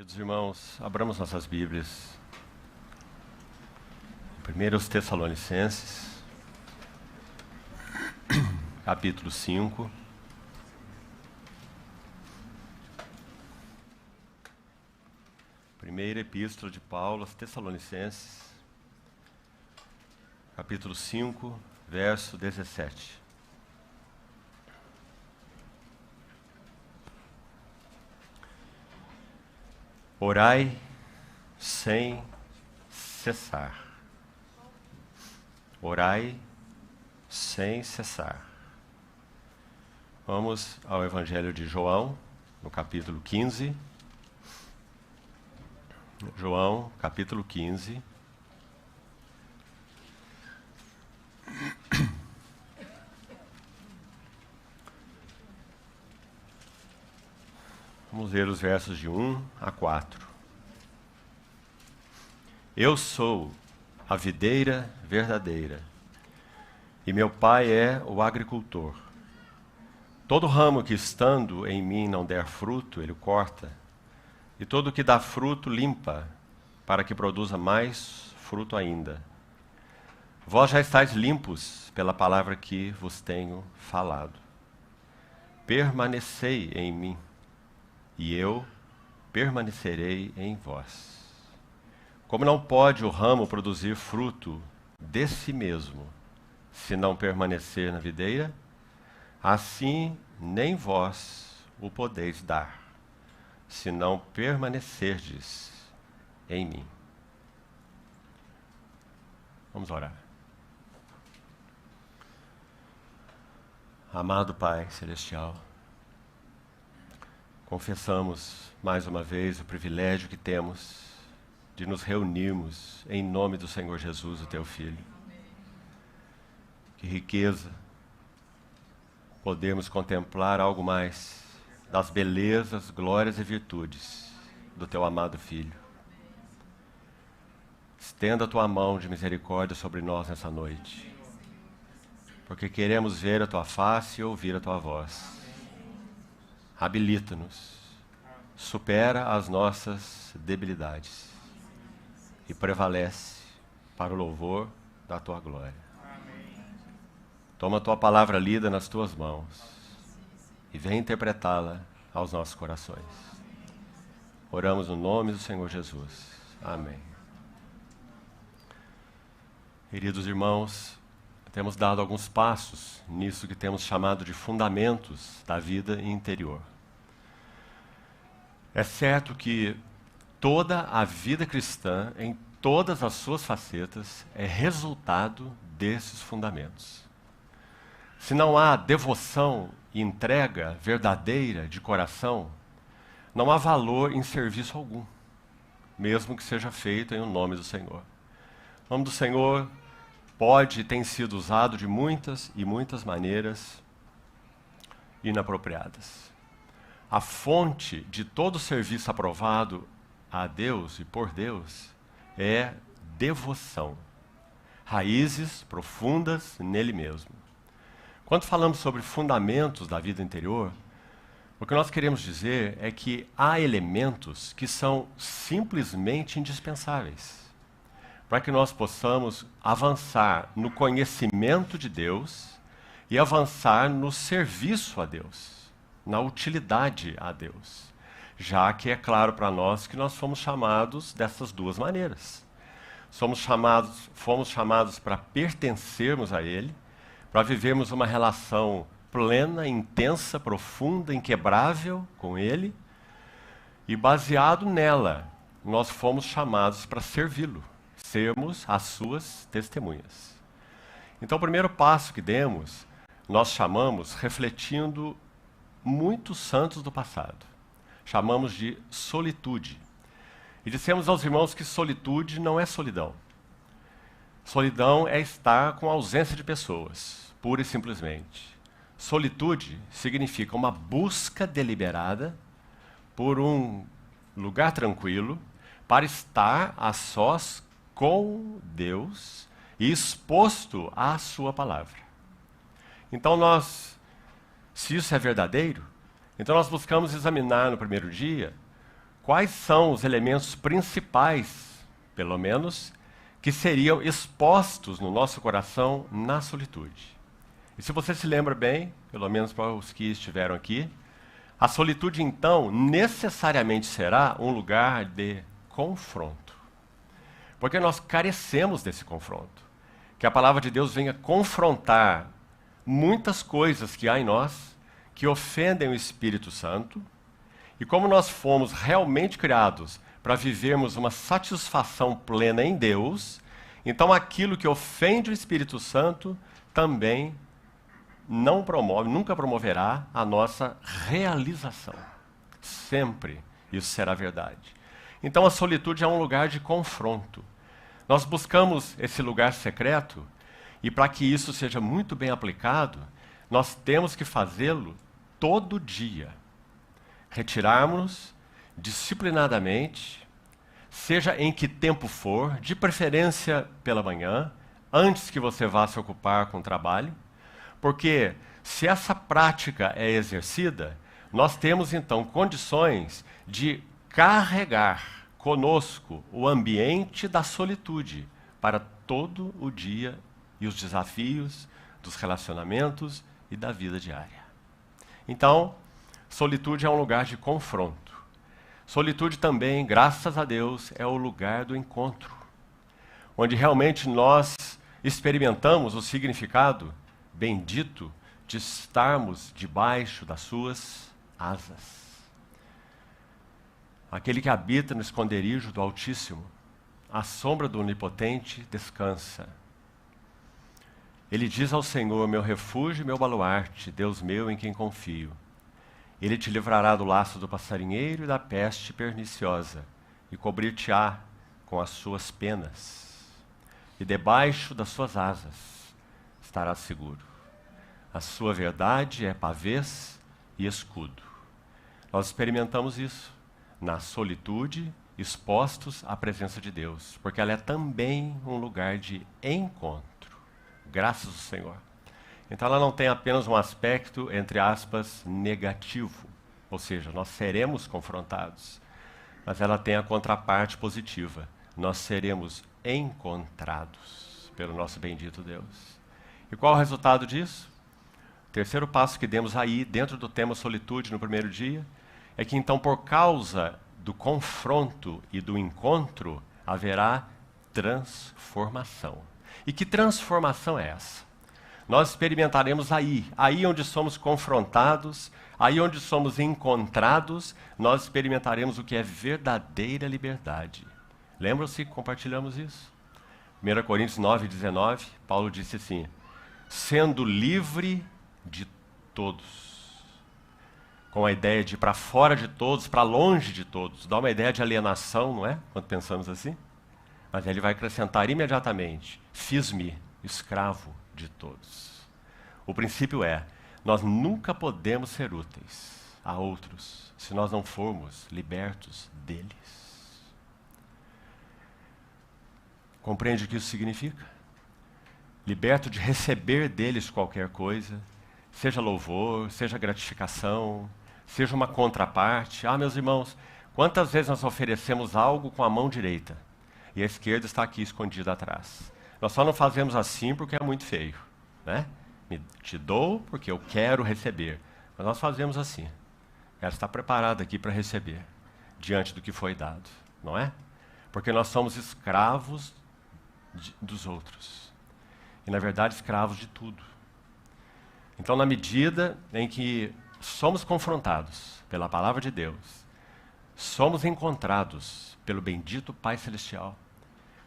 Queridos irmãos, abramos nossas Bíblias. Primeiro aos Tessalonicenses, capítulo 5. Primeira epístola de Paulo aos Tessalonicenses, capítulo 5, verso 17. Orai sem cessar. Orai sem cessar. Vamos ao Evangelho de João, no capítulo 15. João, capítulo 15. Vamos ler os versos de 1 a 4. Eu sou a videira verdadeira, e meu pai é o agricultor. Todo ramo que estando em mim não der fruto, ele corta, e todo que dá fruto limpa, para que produza mais fruto ainda. Vós já estáis limpos pela palavra que vos tenho falado. Permanecei em mim, e eu permanecerei em vós. Como não pode o ramo produzir fruto de si mesmo, se não permanecer na videira, assim nem vós o podeis dar, se não permanecerdes em mim. Vamos orar. Amado Pai Celestial, confessamos mais uma vez o privilégio que temos de nos reunirmos em nome do Senhor Jesus, o Teu Filho. Que riqueza podemos contemplar algo mais das belezas, glórias e virtudes do Teu amado Filho. Estenda a Tua mão de misericórdia sobre nós nessa noite, porque queremos ver a Tua face e ouvir a Tua voz. Habilita-nos, supera as nossas debilidades e prevalece para o louvor da Tua glória. Toma a Tua palavra lida nas Tuas mãos e vem interpretá-la aos nossos corações. Oramos no nome do Senhor Jesus. Amém. Queridos irmãos, temos dado alguns passos nisso que temos chamado de fundamentos da vida interior. É certo que toda a vida cristã, em todas as suas facetas, é resultado desses fundamentos. Se não há devoção e entrega verdadeira de coração, não há valor em serviço algum, mesmo que seja feito em o nome do Senhor. O nome do Senhor pode e tem sido usado de muitas e muitas maneiras inapropriadas. A fonte de todo serviço aprovado a Deus e por Deus é devoção. Raízes profundas nele mesmo. Quando falamos sobre fundamentos da vida interior, o que nós queremos dizer é que há elementos que são simplesmente indispensáveis para que nós possamos avançar no conhecimento de Deus e avançar no serviço a Deus, na utilidade a Deus, já que é claro para nós que nós fomos chamados dessas duas maneiras. Fomos chamados para pertencermos a Ele, para vivermos uma relação plena, intensa, profunda, inquebrável com Ele, e baseado nela, nós fomos chamados para servi-lo, sermos as suas testemunhas. Então, o primeiro passo que demos, nós chamamos, refletindo muitos santos do passado. Chamamos de solitude. E dissemos aos irmãos que solitude não é solidão. Solidão é estar com a ausência de pessoas, pura e simplesmente. Solitude significa uma busca deliberada por um lugar tranquilo para estar a sós com Deus e exposto à sua palavra. Então se isso é verdadeiro, então nós buscamos examinar no primeiro dia quais são os elementos principais, pelo menos, que seriam expostos no nosso coração na solitude. E se você se lembra bem, pelo menos para os que estiveram aqui, a solitude, então, necessariamente será um lugar de confronto. Porque nós carecemos desse confronto. Que a palavra de Deus venha confrontar muitas coisas que há em nós, que ofendem o Espírito Santo, e como nós fomos realmente criados para vivermos uma satisfação plena em Deus, então aquilo que ofende o Espírito Santo também não promove, nunca promoverá a nossa realização. Sempre isso será verdade. Então a solitude é um lugar de confronto. Nós buscamos esse lugar secreto e para que isso seja muito bem aplicado, nós temos que fazê-lo todo dia. Retirarmos-nos disciplinadamente, seja em que tempo for, de preferência pela manhã, antes que você vá se ocupar com o trabalho, porque se essa prática é exercida, nós temos então condições de carregar conosco o ambiente da solitude para todo o dia e os desafios dos relacionamentos e da vida diária. Então, solitude é um lugar de confronto. Solitude também, graças a Deus, é o lugar do encontro, onde realmente nós experimentamos o significado bendito de estarmos debaixo das suas asas. Aquele que habita no esconderijo do Altíssimo, à sombra do Onipotente, descansa. Ele diz ao Senhor, meu refúgio e meu baluarte, Deus meu em quem confio. Ele te livrará do laço do passarinheiro e da peste perniciosa, e cobrir-te-á com as suas penas. E debaixo das suas asas estarás seguro. A sua verdade é pavês e escudo. Nós experimentamos isso na solitude, expostos à presença de Deus, porque ela é também um lugar de encontro, graças ao Senhor. Então ela não tem apenas um aspecto, entre aspas, negativo, ou seja, nós seremos confrontados, mas ela tem a contraparte positiva, nós seremos encontrados pelo nosso bendito Deus. E qual é o resultado disso? O terceiro passo que demos aí, dentro do tema solitude no primeiro dia, é que então, por causa do confronto e do encontro, haverá transformação. E que transformação é essa? Nós experimentaremos aí onde somos confrontados, aí onde somos encontrados, nós experimentaremos o que é verdadeira liberdade. Lembram-se que compartilhamos isso? 1 Coríntios 9:19, Paulo disse assim, sendo livre de todos. Com a ideia de ir para fora de todos, para longe de todos. Dá uma ideia de alienação, não é? Quando pensamos assim. Mas ele vai acrescentar imediatamente, fiz-me escravo de todos. O princípio é, nós nunca podemos ser úteis a outros se nós não formos libertos deles. Compreende o que isso significa? Liberto de receber deles qualquer coisa, seja louvor, seja gratificação, seja uma contraparte. Ah, meus irmãos, quantas vezes nós oferecemos algo com a mão direita e a esquerda está aqui escondida atrás? Nós só não fazemos assim porque é muito feio, né? Te dou porque eu quero receber. Mas nós fazemos assim. Ela está preparada aqui para receber, diante do que foi dado, não é? Porque nós somos escravos dos outros. E, na verdade, escravos de tudo. Então, na medida em que somos confrontados pela palavra de Deus, somos encontrados pelo bendito Pai Celestial,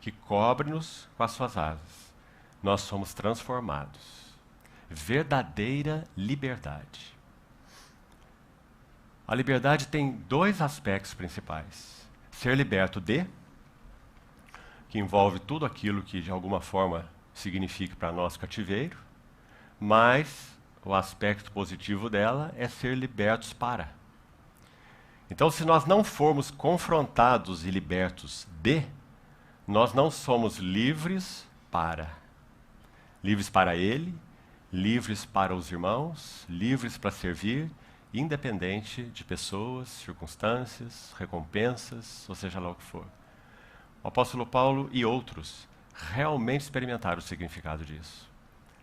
que cobre-nos com as suas asas, nós somos transformados. Verdadeira liberdade. A liberdade tem dois aspectos principais. Ser liberto de, que envolve tudo aquilo que de alguma forma significa para nós cativeiro, mas o aspecto positivo dela é ser libertos para. Então, se nós não formos confrontados e libertos de, nós não somos livres para. Livres para Ele, livres para os irmãos, livres para servir independente de pessoas, circunstâncias, recompensas, ou seja lá o que for. O apóstolo Paulo e outros realmente experimentaram o significado disso.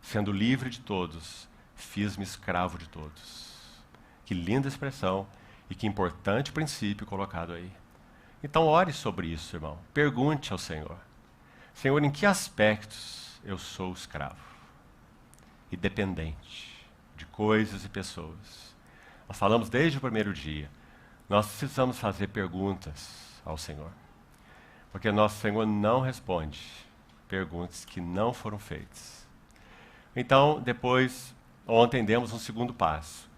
Sendo livre de todos, fiz-me escravo de todos. Que linda expressão e que importante princípio colocado aí. Então ore sobre isso, irmão. Pergunte ao Senhor. Senhor, em que aspectos eu sou escravo e dependente de coisas e pessoas? Nós falamos desde o primeiro dia. Nós precisamos fazer perguntas ao Senhor. Porque nosso Senhor não responde perguntas que não foram feitas. Então, depois, ontem demos um segundo passo.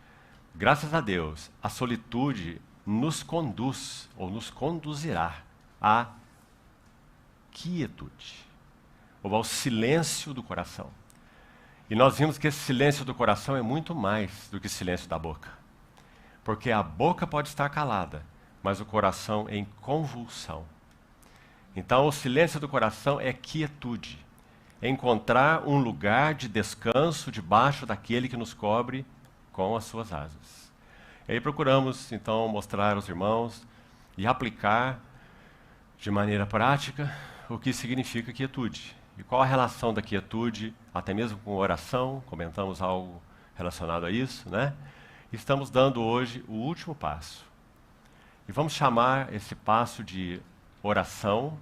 Graças a Deus, a solitude nos conduz, ou nos conduzirá, à quietude, ou ao silêncio do coração. E nós vimos que esse silêncio do coração é muito mais do que silêncio da boca. Porque a boca pode estar calada, mas o coração em convulsão. Então, o silêncio do coração é quietude. É encontrar um lugar de descanso debaixo daquele que nos cobre com as suas asas. E aí procuramos, então, mostrar aos irmãos e aplicar de maneira prática o que significa quietude. E qual a relação da quietude, até mesmo com oração, comentamos algo relacionado a isso, né? Estamos dando hoje o último passo. E vamos chamar esse passo de oração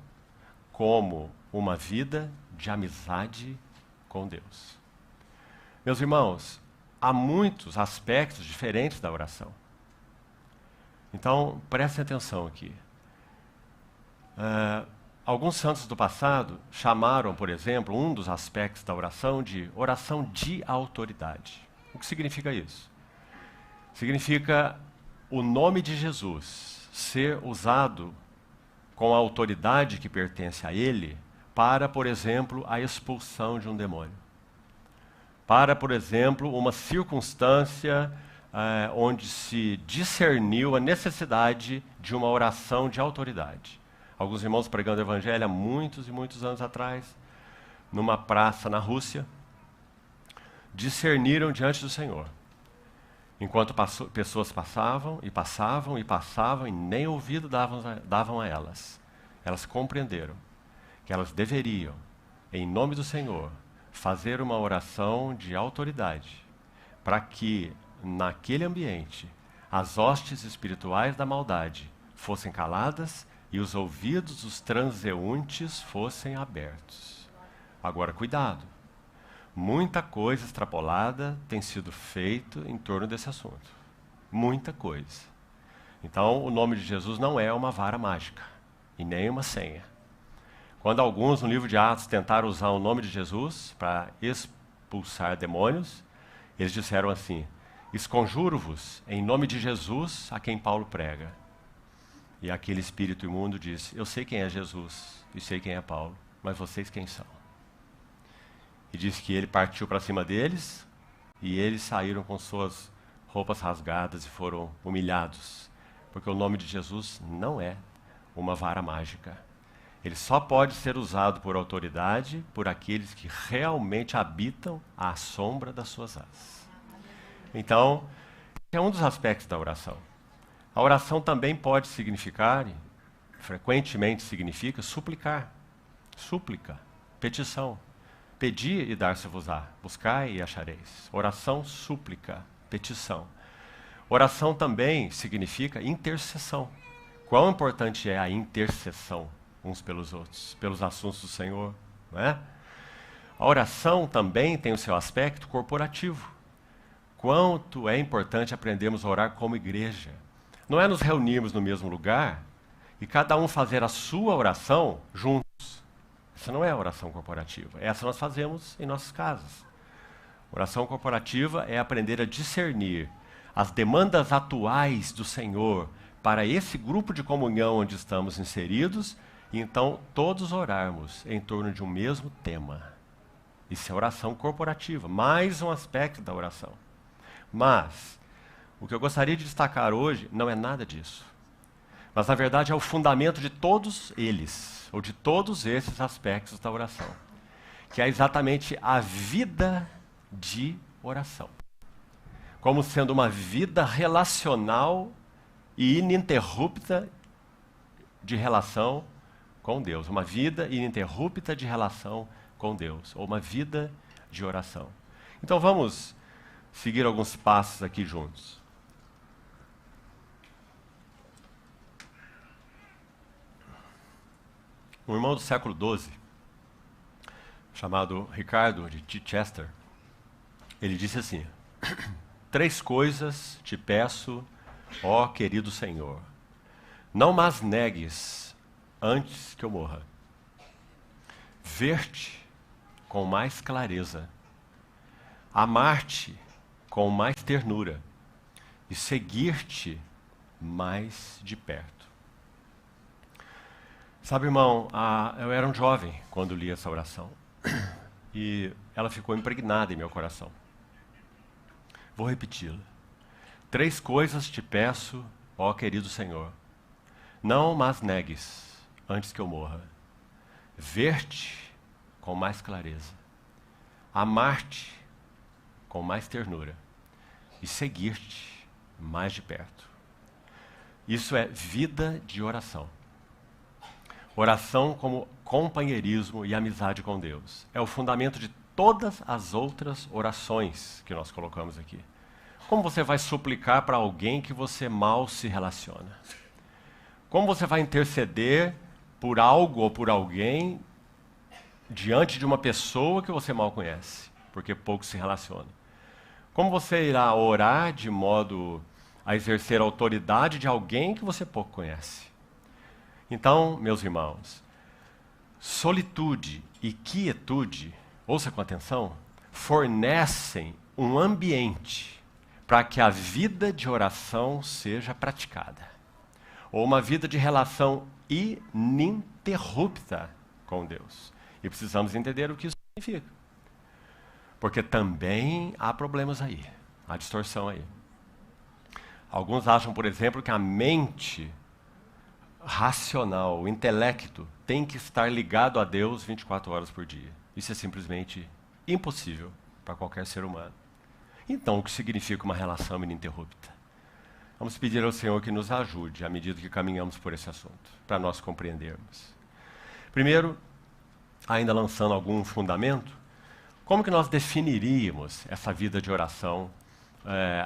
como uma vida de amizade com Deus. Meus irmãos, há muitos aspectos diferentes da oração. Então, prestem atenção aqui. Alguns santos do passado chamaram, por exemplo, um dos aspectos da oração de oração de autoridade. O que significa isso? Significa o nome de Jesus ser usado com a autoridade que pertence a ele para, por exemplo, a expulsão de um demônio. Para, por exemplo, uma circunstância onde se discerniu a necessidade de uma oração de autoridade. Alguns irmãos pregando o evangelho há muitos e muitos anos atrás, numa praça na Rússia, discerniram diante do Senhor. Enquanto pessoas passavam e passavam e passavam e nem ouvido davam a elas. Elas compreenderam que elas deveriam, em nome do Senhor, fazer uma oração de autoridade para que, naquele ambiente, as hostes espirituais da maldade fossem caladas e os ouvidos dos transeuntes fossem abertos. Agora, cuidado. Muita coisa extrapolada tem sido feita em torno desse assunto. Muita coisa. Então, o nome de Jesus não é uma vara mágica e nem uma senha. Quando alguns no livro de Atos tentaram usar o nome de Jesus para expulsar demônios, eles disseram assim: esconjuro-vos em nome de Jesus a quem Paulo prega. E aquele espírito imundo disse: eu sei quem é Jesus e sei quem é Paulo, mas vocês quem são? E diz que ele partiu para cima deles e eles saíram com suas roupas rasgadas e foram humilhados. Porque o nome de Jesus não é uma vara mágica. Ele só pode ser usado por autoridade por aqueles que realmente habitam à sombra das suas asas. Então, é um dos aspectos da oração. A oração também pode significar, e frequentemente significa, suplicar. Súplica, petição. Pedi e dar-se-vos-á, buscai e achareis. Oração, súplica, petição. Oração também significa intercessão. Quão importante é a intercessão uns pelos outros, pelos assuntos do Senhor, não é? A oração também tem o seu aspecto corporativo. Quanto é importante aprendermos a orar como igreja. Não é nos reunirmos no mesmo lugar e cada um fazer a sua oração juntos. Essa não é a oração corporativa. Essa nós fazemos em nossas casas. Oração corporativa é aprender a discernir as demandas atuais do Senhor para esse grupo de comunhão onde estamos inseridos e então todos orarmos em torno de um mesmo tema. Isso é oração corporativa, mais um aspecto da oração. Mas o que eu gostaria de destacar hoje não é nada disso. Mas, na verdade, é o fundamento de todos eles, ou de todos esses aspectos da oração, que é exatamente a vida de oração. como sendo uma vida relacional e ininterrupta de relação com Deus. Uma vida ininterrupta de relação com Deus, ou uma vida de oração. Então vamos seguir alguns passos aqui juntos. Um irmão do século XII, chamado Ricardo de Chichester, ele disse assim: 3 coisas te peço, ó querido Senhor, não mas negues antes que eu morra. Ver-te com mais clareza, amar-te com mais ternura e seguir-te mais de perto. Sabe, irmão, eu era um jovem quando li essa oração e ela ficou impregnada em meu coração. Vou repeti-la. 3 coisas te peço, ó querido Senhor, não mas negues antes que eu morra. Ver-te com mais clareza, amar-te com mais ternura e seguir-te mais de perto. Isso é vida de oração. Oração como companheirismo e amizade com Deus. É o fundamento de todas as outras orações que nós colocamos aqui. Como você vai suplicar para alguém que você mal se relaciona? Como você vai interceder por algo ou por alguém diante de uma pessoa que você mal conhece, porque pouco se relaciona? Como você irá orar de modo a exercer a autoridade de alguém que você pouco conhece? Então, meus irmãos, solitude e quietude, ouça com atenção, fornecem um ambiente para que a vida de oração seja praticada, ou uma vida de relação ininterrupta com Deus. E precisamos entender o que isso significa, porque também há problemas aí, há distorção aí. Alguns acham, por exemplo, que a mente racional, o intelecto, tem que estar ligado a Deus 24 horas por dia. Isso é simplesmente impossível para qualquer ser humano. Então, o que significa uma relação ininterrupta? Vamos pedir ao Senhor que nos ajude à medida que caminhamos por esse assunto, para nós compreendermos. Primeiro, ainda lançando algum fundamento, como que nós definiríamos essa vida de oração,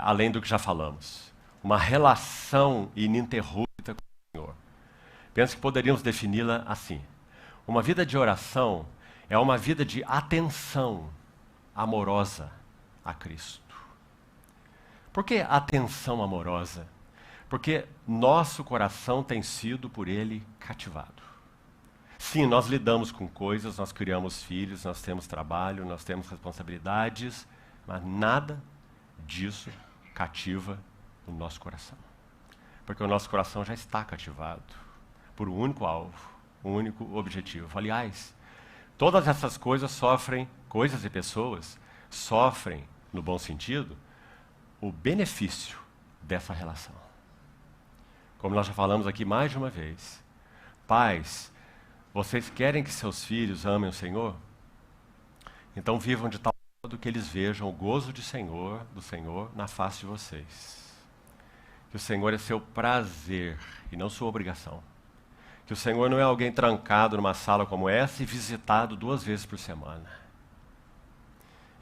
além do que já falamos? Uma relação ininterrupta com o Senhor. Penso que poderíamos defini-la assim. Uma vida de oração é uma vida de atenção amorosa a Cristo. Por que atenção amorosa? Porque nosso coração tem sido por Ele cativado. Sim, nós lidamos com coisas, nós criamos filhos, nós temos trabalho, nós temos responsabilidades, mas nada disso cativa o nosso coração. Porque o nosso coração já está cativado por um único alvo, um único objetivo. Aliás, todas essas coisas sofrem, coisas e pessoas sofrem, no bom sentido, o benefício dessa relação. Como nós já falamos aqui mais de uma vez, pais, vocês querem que seus filhos amem o Senhor? Então vivam de tal modo que eles vejam o gozo do Senhor na face de vocês. Que o Senhor é seu prazer e não sua obrigação. Que o Senhor não é alguém trancado numa sala como essa e visitado 2 vezes por semana.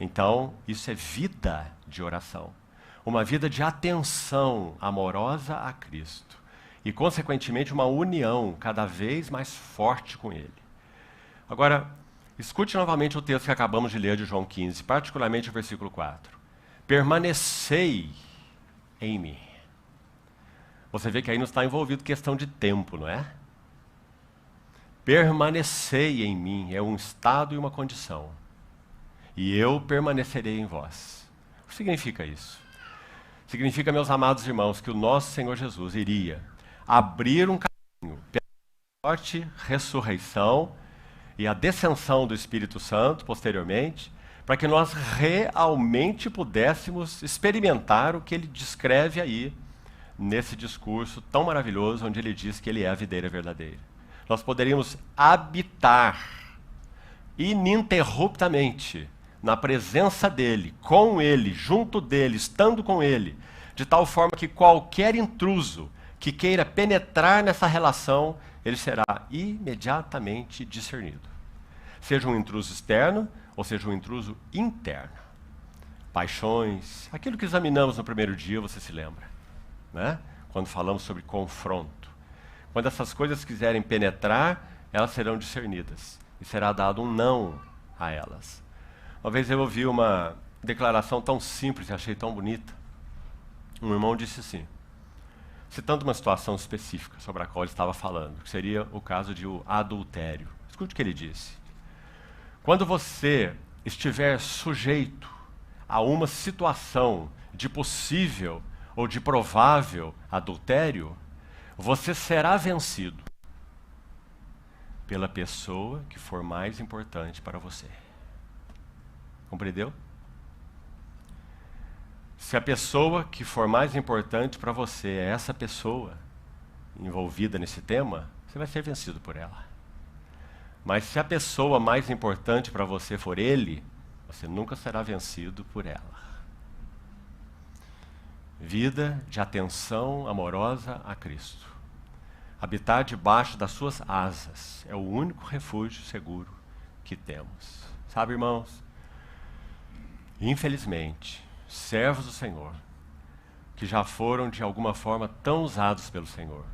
Então, isso é vida de oração. Uma vida de atenção amorosa a Cristo. E, consequentemente, uma união cada vez mais forte com Ele. Agora, escute novamente o texto que acabamos de ler de João 15, particularmente o versículo 4. Permanecei em mim. Você vê que aí não está envolvido questão de tempo, não é? Permanecei em mim é um estado e uma condição. E eu permanecerei em vós. O que significa isso? Significa, meus amados irmãos, que o nosso Senhor Jesus iria abrir um caminho pela morte, ressurreição e a descensão do Espírito Santo, posteriormente, para que nós realmente pudéssemos experimentar o que ele descreve aí, nesse discurso tão maravilhoso, onde ele diz que ele é a videira verdadeira. Nós poderíamos habitar ininterruptamente na presença dele, com ele, junto dele, estando com ele, de tal forma que qualquer intruso que queira penetrar nessa relação, ele será imediatamente discernido. Seja um intruso externo ou seja um intruso interno. Paixões, aquilo que examinamos no primeiro dia, você se lembra, né? Quando falamos sobre confronto. Quando essas coisas quiserem penetrar, elas serão discernidas e será dado um não a elas. Uma vez eu ouvi uma declaração tão simples e achei tão bonita. Um irmão disse assim, citando uma situação específica sobre a qual ele estava falando, que seria o caso de adultério. Escute o que ele disse. Quando você estiver sujeito a uma situação de possível ou de provável adultério, você será vencido pela pessoa que for mais importante para você. Compreendeu? Se a pessoa que for mais importante para você é essa pessoa envolvida nesse tema, você vai ser vencido por ela. Mas se a pessoa mais importante para você for ele, você nunca será vencido por ela. Vida de atenção amorosa a Cristo. Habitar debaixo das suas asas é o único refúgio seguro que temos. Sabe, irmãos? Infelizmente, servos do Senhor, que já foram de alguma forma tão usados pelo Senhor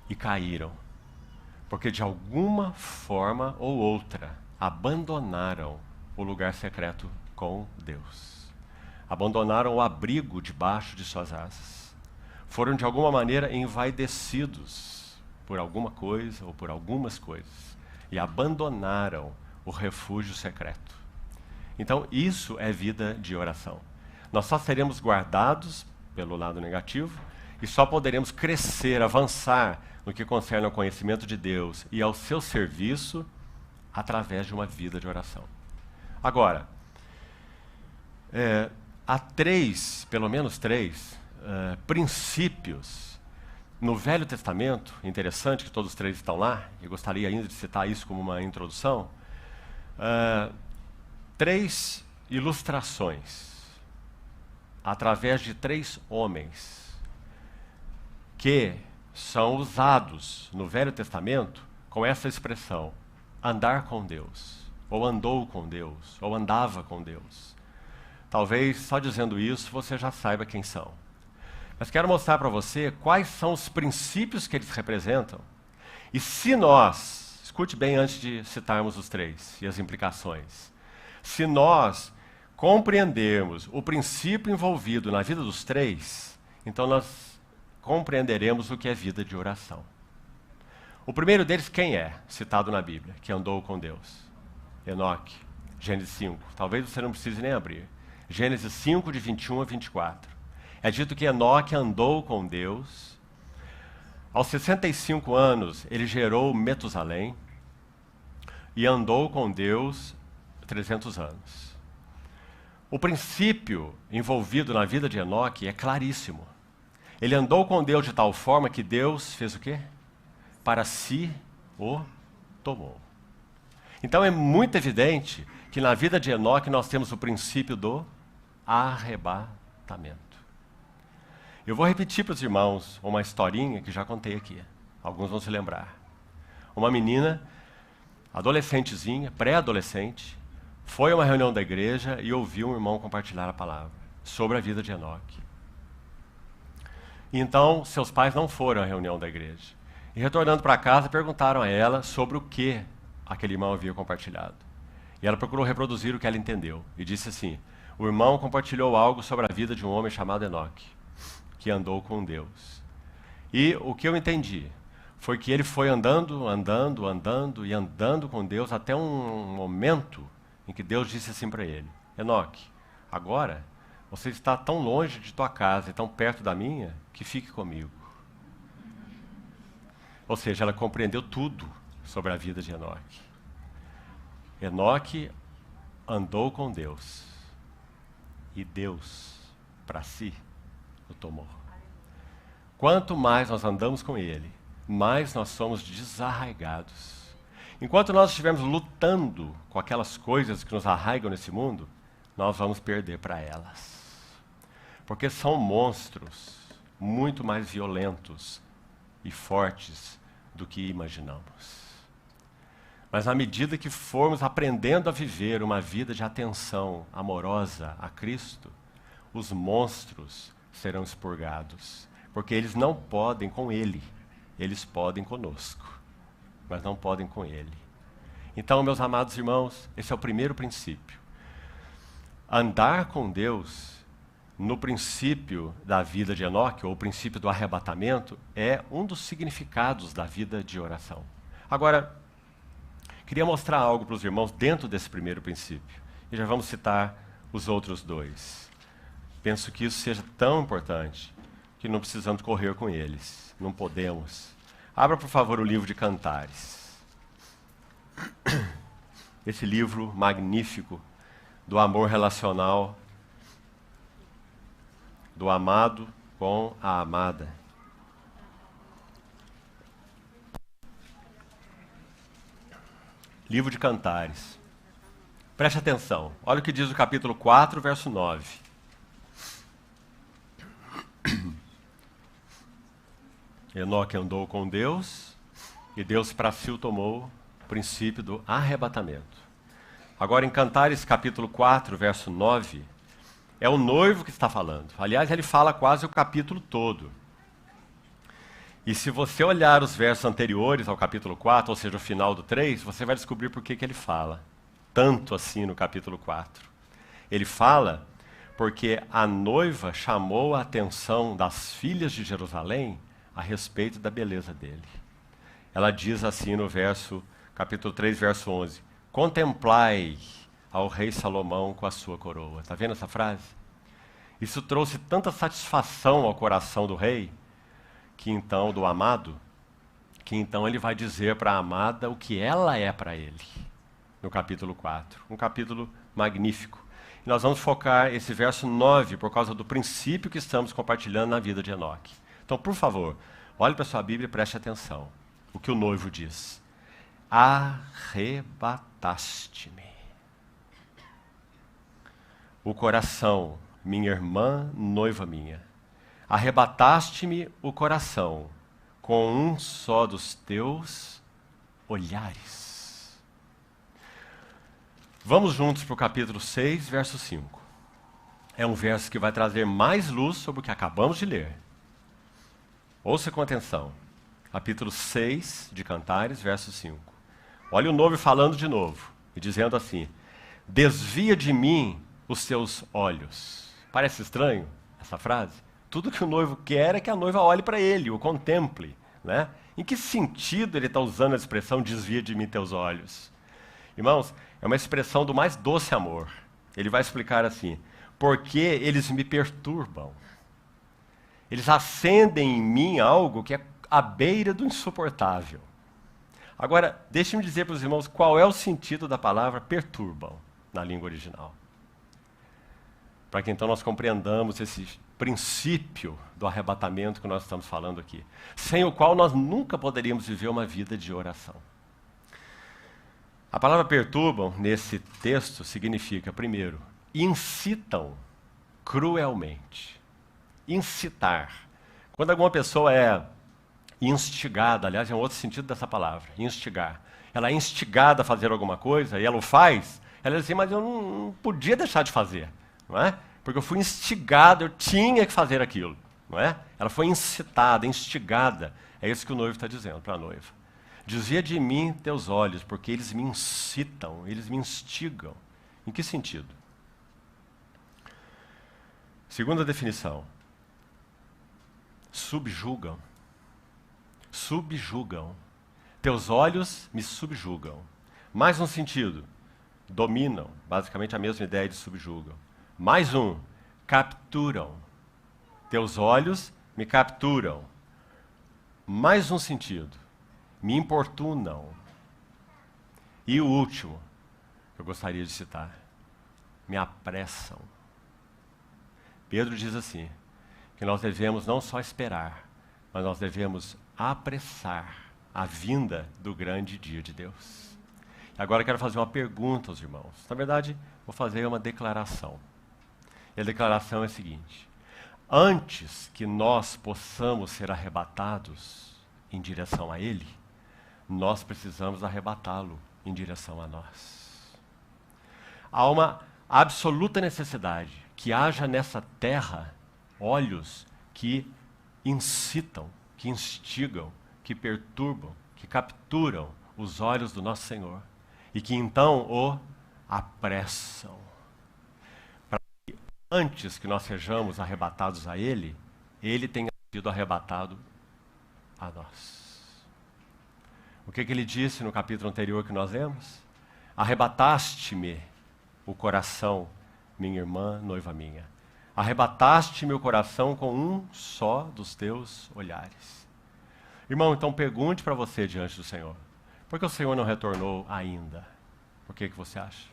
e caíram, porque de alguma forma ou outra abandonaram o lugar secreto com Deus. Abandonaram o abrigo debaixo de suas asas. Foram de alguma maneira envaidecidos por alguma coisa ou por algumas coisas e abandonaram o refúgio secreto. Então, isso é vida de oração. Nós só seremos guardados pelo lado negativo e só poderemos crescer, avançar no que concerne ao conhecimento de Deus e ao seu serviço através de uma vida de oração. Agora, há pelo menos três princípios no Velho Testamento, interessante que todos os três estão lá, e gostaria ainda de citar isso como uma introdução, três ilustrações através de três homens que são usados no Velho Testamento com essa expressão, andar com Deus, ou andou com Deus, ou andava com Deus. Talvez só dizendo isso você já saiba quem são. Mas quero mostrar para você quais são os princípios que eles representam. E se nós, escute bem antes de citarmos os três e as implicações, se nós compreendermos o princípio envolvido na vida dos três, então nós compreenderemos o que é vida de oração. O primeiro deles, quem é? Citado na Bíblia, que andou com Deus. Enoque, Gênesis 5. Talvez você não precise nem abrir. Gênesis 5, de 21 a 24. É dito que Enoque andou com Deus. Aos 65 anos, ele gerou Metusalém e andou com Deus 300 anos. O princípio envolvido na vida de Enoque é claríssimo. Ele andou com Deus de tal forma que Deus fez o quê? Para si o tomou. Então é muito evidente que na vida de Enoque nós temos o princípio do arrebatamento. Eu vou repetir para os irmãos uma historinha que já contei aqui. Alguns vão se lembrar. Uma menina, adolescentezinha, pré-adolescente, foi a uma reunião da igreja e ouviu um irmão compartilhar a palavra sobre a vida de Enoque. E então, seus pais não foram à reunião da igreja. E retornando para casa, perguntaram a ela sobre o que aquele irmão havia compartilhado. E ela procurou reproduzir o que ela entendeu. E disse assim, o irmão compartilhou algo sobre a vida de um homem chamado Enoque, que andou com Deus. E o que eu entendi foi que ele foi andando com Deus até um momento em que Deus disse assim para ele, Enoque, agora você está tão longe de tua casa e tão perto da minha, que fique comigo. Ou seja, ela compreendeu tudo sobre a vida de Enoque. Enoque andou com Deus e Deus, para si, o tomou. Quanto mais nós andamos com Ele, mais nós somos desarraigados. Enquanto nós estivermos lutando com aquelas coisas que nos arraigam nesse mundo, nós vamos perder para elas. Porque são monstros muito mais violentos e fortes do que imaginamos. Mas à medida que formos aprendendo a viver uma vida de atenção amorosa a Cristo, os monstros serão expurgados. Porque eles não podem com Ele, eles podem conosco, mas não podem com Ele. Então, meus amados irmãos, esse é o primeiro princípio. Andar com Deus, no princípio da vida de Enoque, ou o princípio do arrebatamento, é um dos significados da vida de oração. Agora, queria mostrar algo para os irmãos dentro desse primeiro princípio. E já vamos citar os outros dois. Penso que isso seja tão importante que não precisamos correr com eles. Não podemos. Abra, por favor, o livro de Cantares. Esse livro magnífico do amor relacional do amado com a amada. Livro de Cantares. Preste atenção. Olha o que diz o capítulo 4, verso 9. Enoque andou com Deus e Deus para si o tomou, o princípio do arrebatamento. Agora, em Cantares, capítulo 4, verso 9, é o noivo que está falando. Aliás, ele fala quase o capítulo todo. E se você olhar os versos anteriores ao capítulo 4, ou seja, o final do 3, você vai descobrir por que ele fala tanto assim no capítulo 4. Ele fala porque a noiva chamou a atenção das filhas de Jerusalém a respeito da beleza dele. Ela diz assim no capítulo 3, verso 11, contemplai ao rei Salomão com a sua coroa. Está vendo essa frase? Isso trouxe tanta satisfação ao coração do rei, do amado, que então ele vai dizer para a amada o que ela é para ele, no capítulo 4. Um capítulo magnífico. E nós vamos focar esse verso 9 por causa do princípio que estamos compartilhando na vida de Enoque. Então, por favor, olhe para a sua Bíblia e preste atenção. O que o noivo diz. Arrebataste-me o coração, minha irmã, noiva minha. Arrebataste-me o coração com um só dos teus olhares. Vamos juntos para o capítulo 6, verso 5. É um verso que vai trazer mais luz sobre o que acabamos de ler. Ouça com atenção. Capítulo 6 de Cantares, verso 5. Olha o noivo falando de novo, e dizendo assim, desvia de mim os teus olhos. Parece estranho essa frase? Tudo que o noivo quer é que a noiva olhe para ele, o contemple. Né? Em que sentido ele está usando a expressão desvia de mim teus olhos? Irmãos, é uma expressão do mais doce amor. Ele vai explicar assim, porque eles me perturbam. Eles acendem em mim algo que é à beira do insuportável. Agora, deixe-me dizer para os irmãos qual é o sentido da palavra perturbam na língua original. Para que então nós compreendamos esse princípio do arrebatamento que nós estamos falando aqui, sem o qual nós nunca poderíamos viver uma vida de oração. A palavra perturbam, nesse texto, significa, primeiro, incitam cruelmente. Incitar. Quando alguma pessoa é instigada, aliás, é um outro sentido dessa palavra, instigar. Ela é instigada a fazer alguma coisa e ela o faz, ela diz assim, mas eu não podia deixar de fazer, não é? Porque eu fui instigado, eu tinha que fazer aquilo, não é? Ela foi incitada, instigada. É isso que o noivo está dizendo para a noiva. Desvia de mim teus olhos, porque eles me incitam, eles me instigam. Em que sentido? Segunda definição. Subjugam. Subjugam. Teus olhos me subjugam. Mais um sentido. Dominam. Basicamente a mesma ideia de subjugam. Mais um. Capturam. Teus olhos me capturam. Mais um sentido. Me importunam. E o último, que eu gostaria de citar. Me apressam. Pedro diz assim, que nós devemos não só esperar, mas nós devemos apressar a vinda do grande dia de Deus. Agora eu quero fazer uma pergunta aos irmãos. Na verdade, vou fazer uma declaração. E a declaração é a seguinte: antes que nós possamos ser arrebatados em direção a Ele, nós precisamos arrebatá-lo em direção a nós. Há uma absoluta necessidade que haja nessa terra olhos que incitam, que instigam, que perturbam, que capturam os olhos do nosso Senhor e que então o apressam. Para que antes que nós sejamos arrebatados a Ele, Ele tenha sido arrebatado a nós. O que Ele disse no capítulo anterior que nós lemos? Arrebataste-me o coração, minha irmã, noiva minha. Arrebataste meu coração com um só dos teus olhares. Irmão, então pergunte para você diante do Senhor: por que o Senhor não retornou ainda? Por que você acha?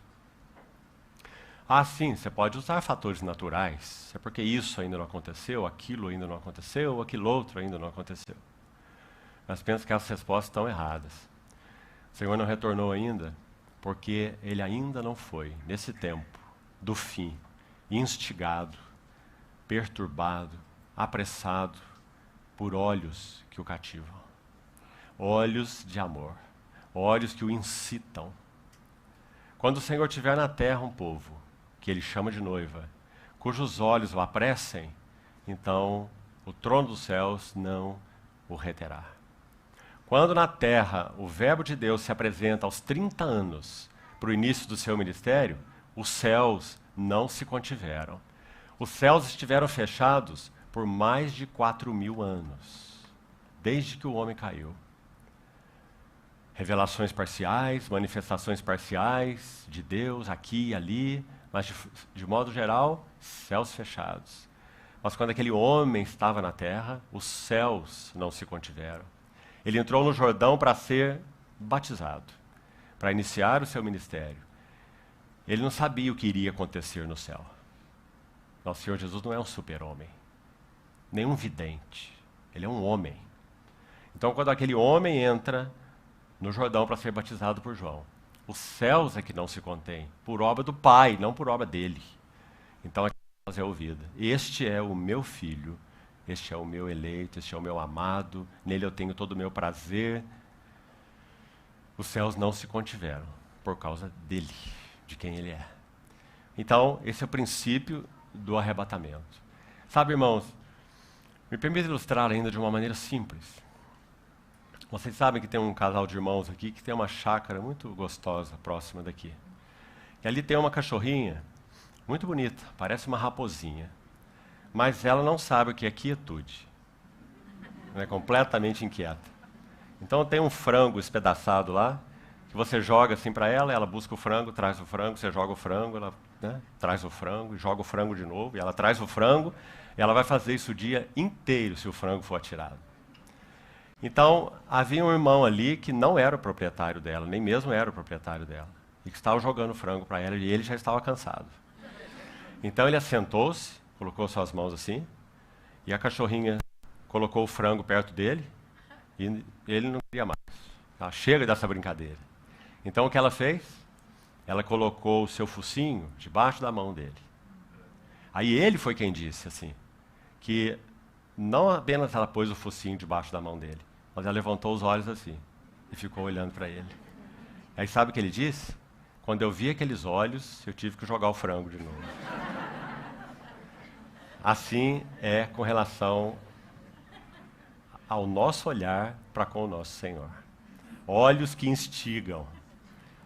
Ah, sim, você pode usar fatores naturais. É porque isso ainda não aconteceu, aquilo ainda não aconteceu, aquilo outro ainda não aconteceu. Mas penso que essas respostas estão erradas. O Senhor não retornou ainda porque Ele ainda não foi, nesse tempo do fim, instigado, perturbado, apressado por olhos que o cativam. Olhos de amor, olhos que o incitam. Quando o Senhor tiver na terra um povo, que Ele chama de noiva, cujos olhos o apressem, então o trono dos céus não o reterá. Quando na terra o Verbo de Deus se apresenta aos 30 anos para o início do seu ministério, os céus não se contiveram. Os céus estiveram fechados por mais de 4.000 anos, desde que o homem caiu. Revelações parciais, manifestações parciais de Deus aqui e ali, mas de modo geral, céus fechados. Mas quando aquele homem estava na terra, os céus não se contiveram. Ele entrou no Jordão para ser batizado, para iniciar o seu ministério. Ele não sabia o que iria acontecer no céu. Nosso Senhor Jesus não é um super-homem, nem um vidente. Ele é um homem. Então, quando aquele homem entra no Jordão para ser batizado por João, os céus é que não se contêm, por obra do Pai, não por obra dele. Então, a voz é ouvida: este é o meu filho, este é o meu eleito, este é o meu amado, nele eu tenho todo o meu prazer. Os céus não se contiveram por causa dele, de quem ele é. Então, esse é o princípio do arrebatamento. Sabe, irmãos, me permita ilustrar ainda de uma maneira simples. Vocês sabem que tem um casal de irmãos aqui que tem uma chácara muito gostosa próxima daqui. E ali tem uma cachorrinha muito bonita, parece uma raposinha. Mas ela não sabe o que é quietude. Ela é completamente inquieta. Então tem um frango espedaçado lá, que você joga assim para ela, ela busca o frango, traz o frango, você joga o frango, ela traz o frango, joga o frango de novo, e ela traz o frango, e ela vai fazer isso o dia inteiro se o frango for atirado. Então, havia um irmão ali que não era o proprietário dela, nem mesmo era o proprietário dela, e que estava jogando frango para ela, e ele já estava cansado. Então ele assentou-se, colocou suas mãos assim, e a cachorrinha colocou o frango perto dele, e ele não queria mais. Ela chega dessa brincadeira. Então o que ela fez? Ela colocou o seu focinho debaixo da mão dele. Aí ele foi quem disse assim, que não apenas ela pôs o focinho debaixo da mão dele, mas ela levantou os olhos assim e ficou olhando para ele. Aí sabe o que ele disse? Quando eu vi aqueles olhos, eu tive que jogar o frango de novo. Assim é com relação ao nosso olhar para com o nosso Senhor. Olhos que instigam,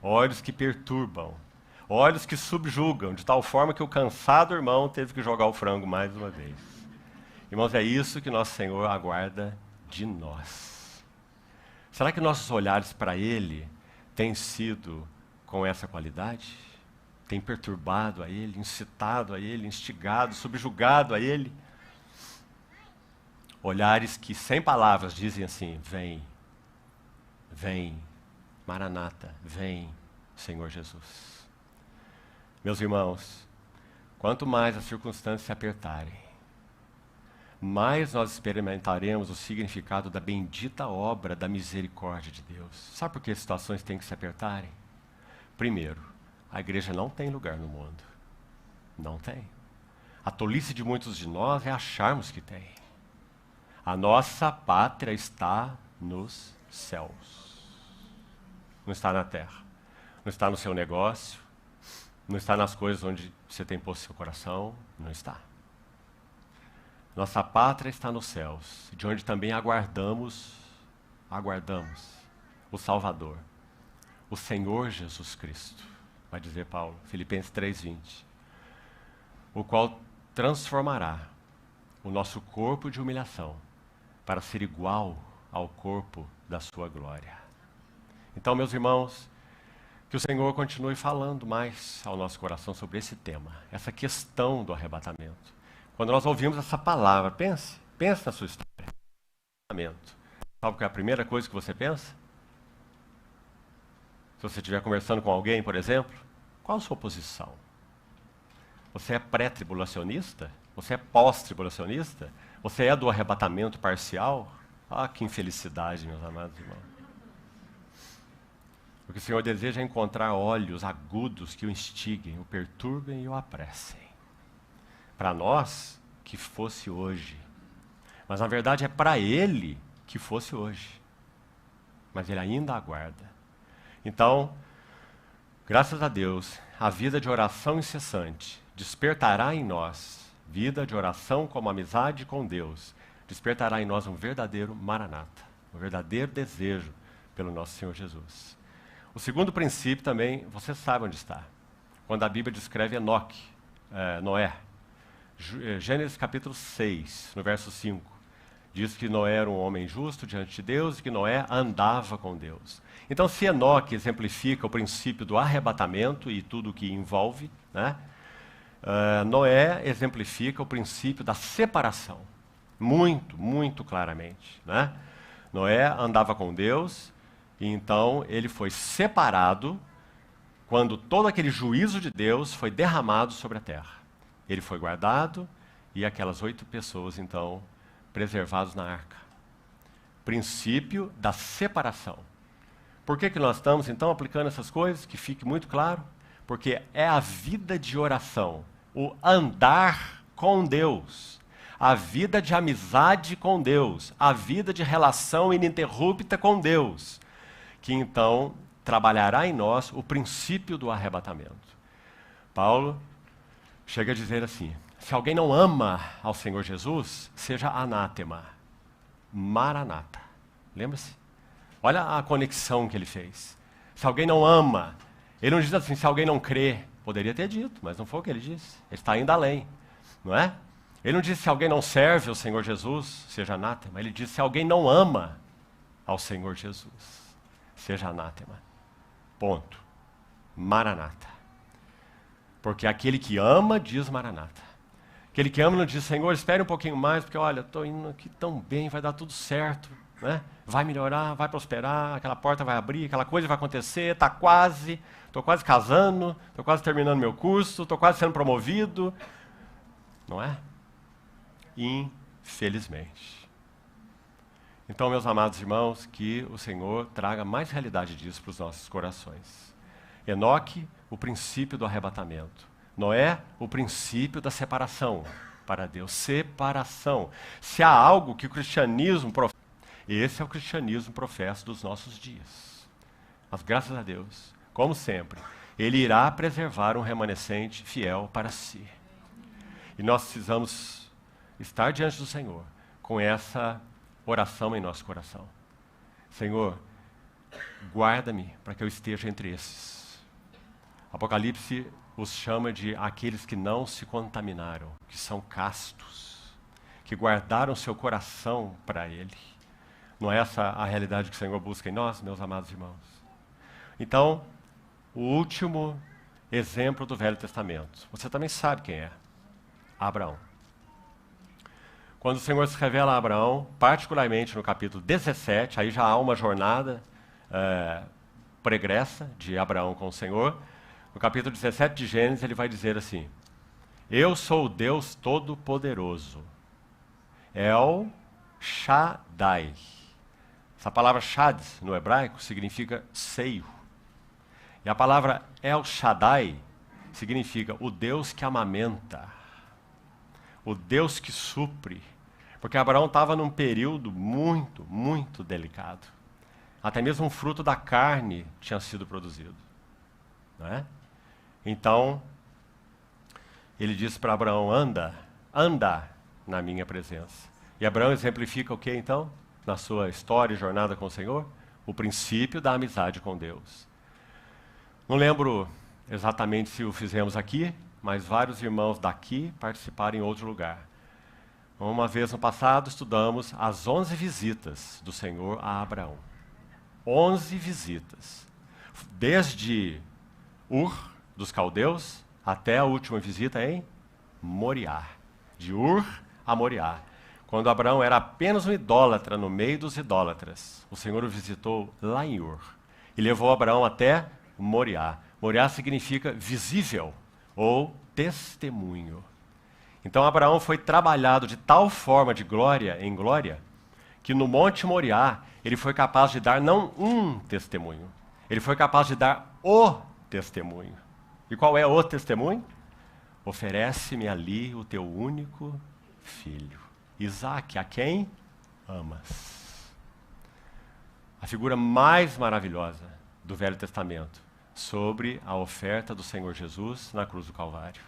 olhos que perturbam, olhos que subjugam, de tal forma que o cansado irmão teve que jogar o frango mais uma vez. Irmãos, é isso que nosso Senhor aguarda de nós. Será que nossos olhares para Ele têm sido com essa qualidade? Tem perturbado a Ele, incitado a Ele, instigado, subjugado a Ele? Olhares que sem palavras dizem assim: vem, vem, Maranata, vem, Senhor Jesus. Meus irmãos, quanto mais as circunstâncias se apertarem, mais nós experimentaremos o significado da bendita obra da misericórdia de Deus. Sabe por que as situações têm que se apertarem? Primeiro, a igreja não tem lugar no mundo. Não tem. A tolice de muitos de nós é acharmos que tem. A nossa pátria está nos céus. Não está na terra. Não está no seu negócio. Não está nas coisas onde você tem posto seu coração. Não está. Nossa pátria está nos céus, de onde também aguardamos o Salvador, o Senhor Jesus Cristo, vai dizer Paulo, Filipenses 3:20, o qual transformará o nosso corpo de humilhação para ser igual ao corpo da sua glória. Então, meus irmãos, que o Senhor continue falando mais ao nosso coração sobre esse tema, essa questão do arrebatamento. Quando nós ouvimos essa palavra, pense na sua história. Arrebatamento. Sabe qual é a primeira coisa que você pensa? Se você estiver conversando com alguém, por exemplo, qual a sua posição? Você é pré-tribulacionista? Você é pós-tribulacionista? Você é do arrebatamento parcial? Ah, que infelicidade, meus amados irmãos. O que o Senhor deseja é encontrar olhos agudos que o instiguem, o perturbem e o apressem. Para nós, que fosse hoje. Mas na verdade é para Ele que fosse hoje. Mas Ele ainda aguarda. Então, graças a Deus, a vida de oração incessante despertará em nós, vida de oração como amizade com Deus, despertará em nós um verdadeiro maranata, um verdadeiro desejo pelo nosso Senhor Jesus. O segundo princípio também, você sabe onde está. Quando a Bíblia descreve Noé. Gênesis capítulo 6, no verso 5. Diz que Noé era um homem justo diante de Deus e que Noé andava com Deus. Então, se Enoque exemplifica o princípio do arrebatamento e tudo o que envolve, né? Noé exemplifica o princípio da separação. Muito, muito claramente. Né? Noé andava com Deus e então ele foi separado quando todo aquele juízo de Deus foi derramado sobre a terra. Ele foi guardado e aquelas 8 pessoas, então, preservados na arca. Princípio da separação. Por que nós estamos, então, aplicando essas coisas? Que fique muito claro. Porque é a vida de oração, o andar com Deus, a vida de amizade com Deus, a vida de relação ininterrupta com Deus, que então trabalhará em nós o princípio do arrebatamento. Paulo chega a dizer assim: se alguém não ama ao Senhor Jesus, seja anátema, maranata. Lembra-se? Olha a conexão que ele fez. Se alguém não ama, ele não diz assim, se alguém não crê. Poderia ter dito, mas não foi o que ele disse. Ele está indo além, não é? Ele não disse se alguém não serve ao Senhor Jesus, seja anátema. Ele disse se alguém não ama ao Senhor Jesus, seja anátema. Ponto. Maranata. Porque aquele que ama diz maranata. Aquele que ama não diz, Senhor, espere um pouquinho mais, porque olha, estou indo aqui tão bem, vai dar tudo certo, né? Vai melhorar, vai prosperar, aquela porta vai abrir, aquela coisa vai acontecer, estou quase casando, estou quase terminando meu curso, estou quase sendo promovido. Não é? Infelizmente. Então, meus amados irmãos, que o Senhor traga mais realidade disso para os nossos corações. Enoque, o princípio do arrebatamento. Noé, o princípio da separação para Deus. Separação. Se há algo que o cristianismo professa, esse é o cristianismo professo dos nossos dias. Mas graças a Deus, como sempre, Ele irá preservar um remanescente fiel para si. E nós precisamos estar diante do Senhor com essa oração em nosso coração. Senhor, guarda-me para que eu esteja entre esses. Apocalipse os chama de aqueles que não se contaminaram, que são castos, que guardaram seu coração para Ele. Não é essa a realidade que o Senhor busca em nós, meus amados irmãos? Então, o último exemplo do Velho Testamento. Você também sabe quem é. Abraão. Quando o Senhor se revela a Abraão, particularmente no capítulo 17, aí já há uma jornada pregressa de Abraão com o Senhor. No capítulo 17 de Gênesis, ele vai dizer assim: eu sou o Deus Todo-Poderoso, El Shaddai. Essa palavra Shad, no hebraico, significa seio. E a palavra El Shaddai significa o Deus que amamenta, o Deus que supre. Porque Abraão estava num período muito, muito delicado. Até mesmo um fruto da carne tinha sido produzido. Não é? Então, ele disse para Abraão, anda na minha presença. E Abraão exemplifica o que então? Na sua história e jornada com o Senhor? O princípio da amizade com Deus. Não lembro exatamente se o fizemos aqui, mas vários irmãos daqui participaram em outro lugar. Uma vez no passado, estudamos as 11 visitas do Senhor a Abraão. 11 visitas. Desde Ur, dos caldeus, até a última visita em Moriá. De Ur a Moriá. Quando Abraão era apenas um idólatra no meio dos idólatras, o Senhor o visitou lá em Ur. E levou Abraão até Moriá. Moriá significa visível ou testemunho. Então Abraão foi trabalhado de tal forma de glória em glória, que no Monte Moriá ele foi capaz de dar não um testemunho, ele foi capaz de dar o testemunho. E qual é o testemunho? Oferece-me ali o teu único filho, Isaque, a quem amas. A figura mais maravilhosa do Velho Testamento sobre a oferta do Senhor Jesus na cruz do Calvário.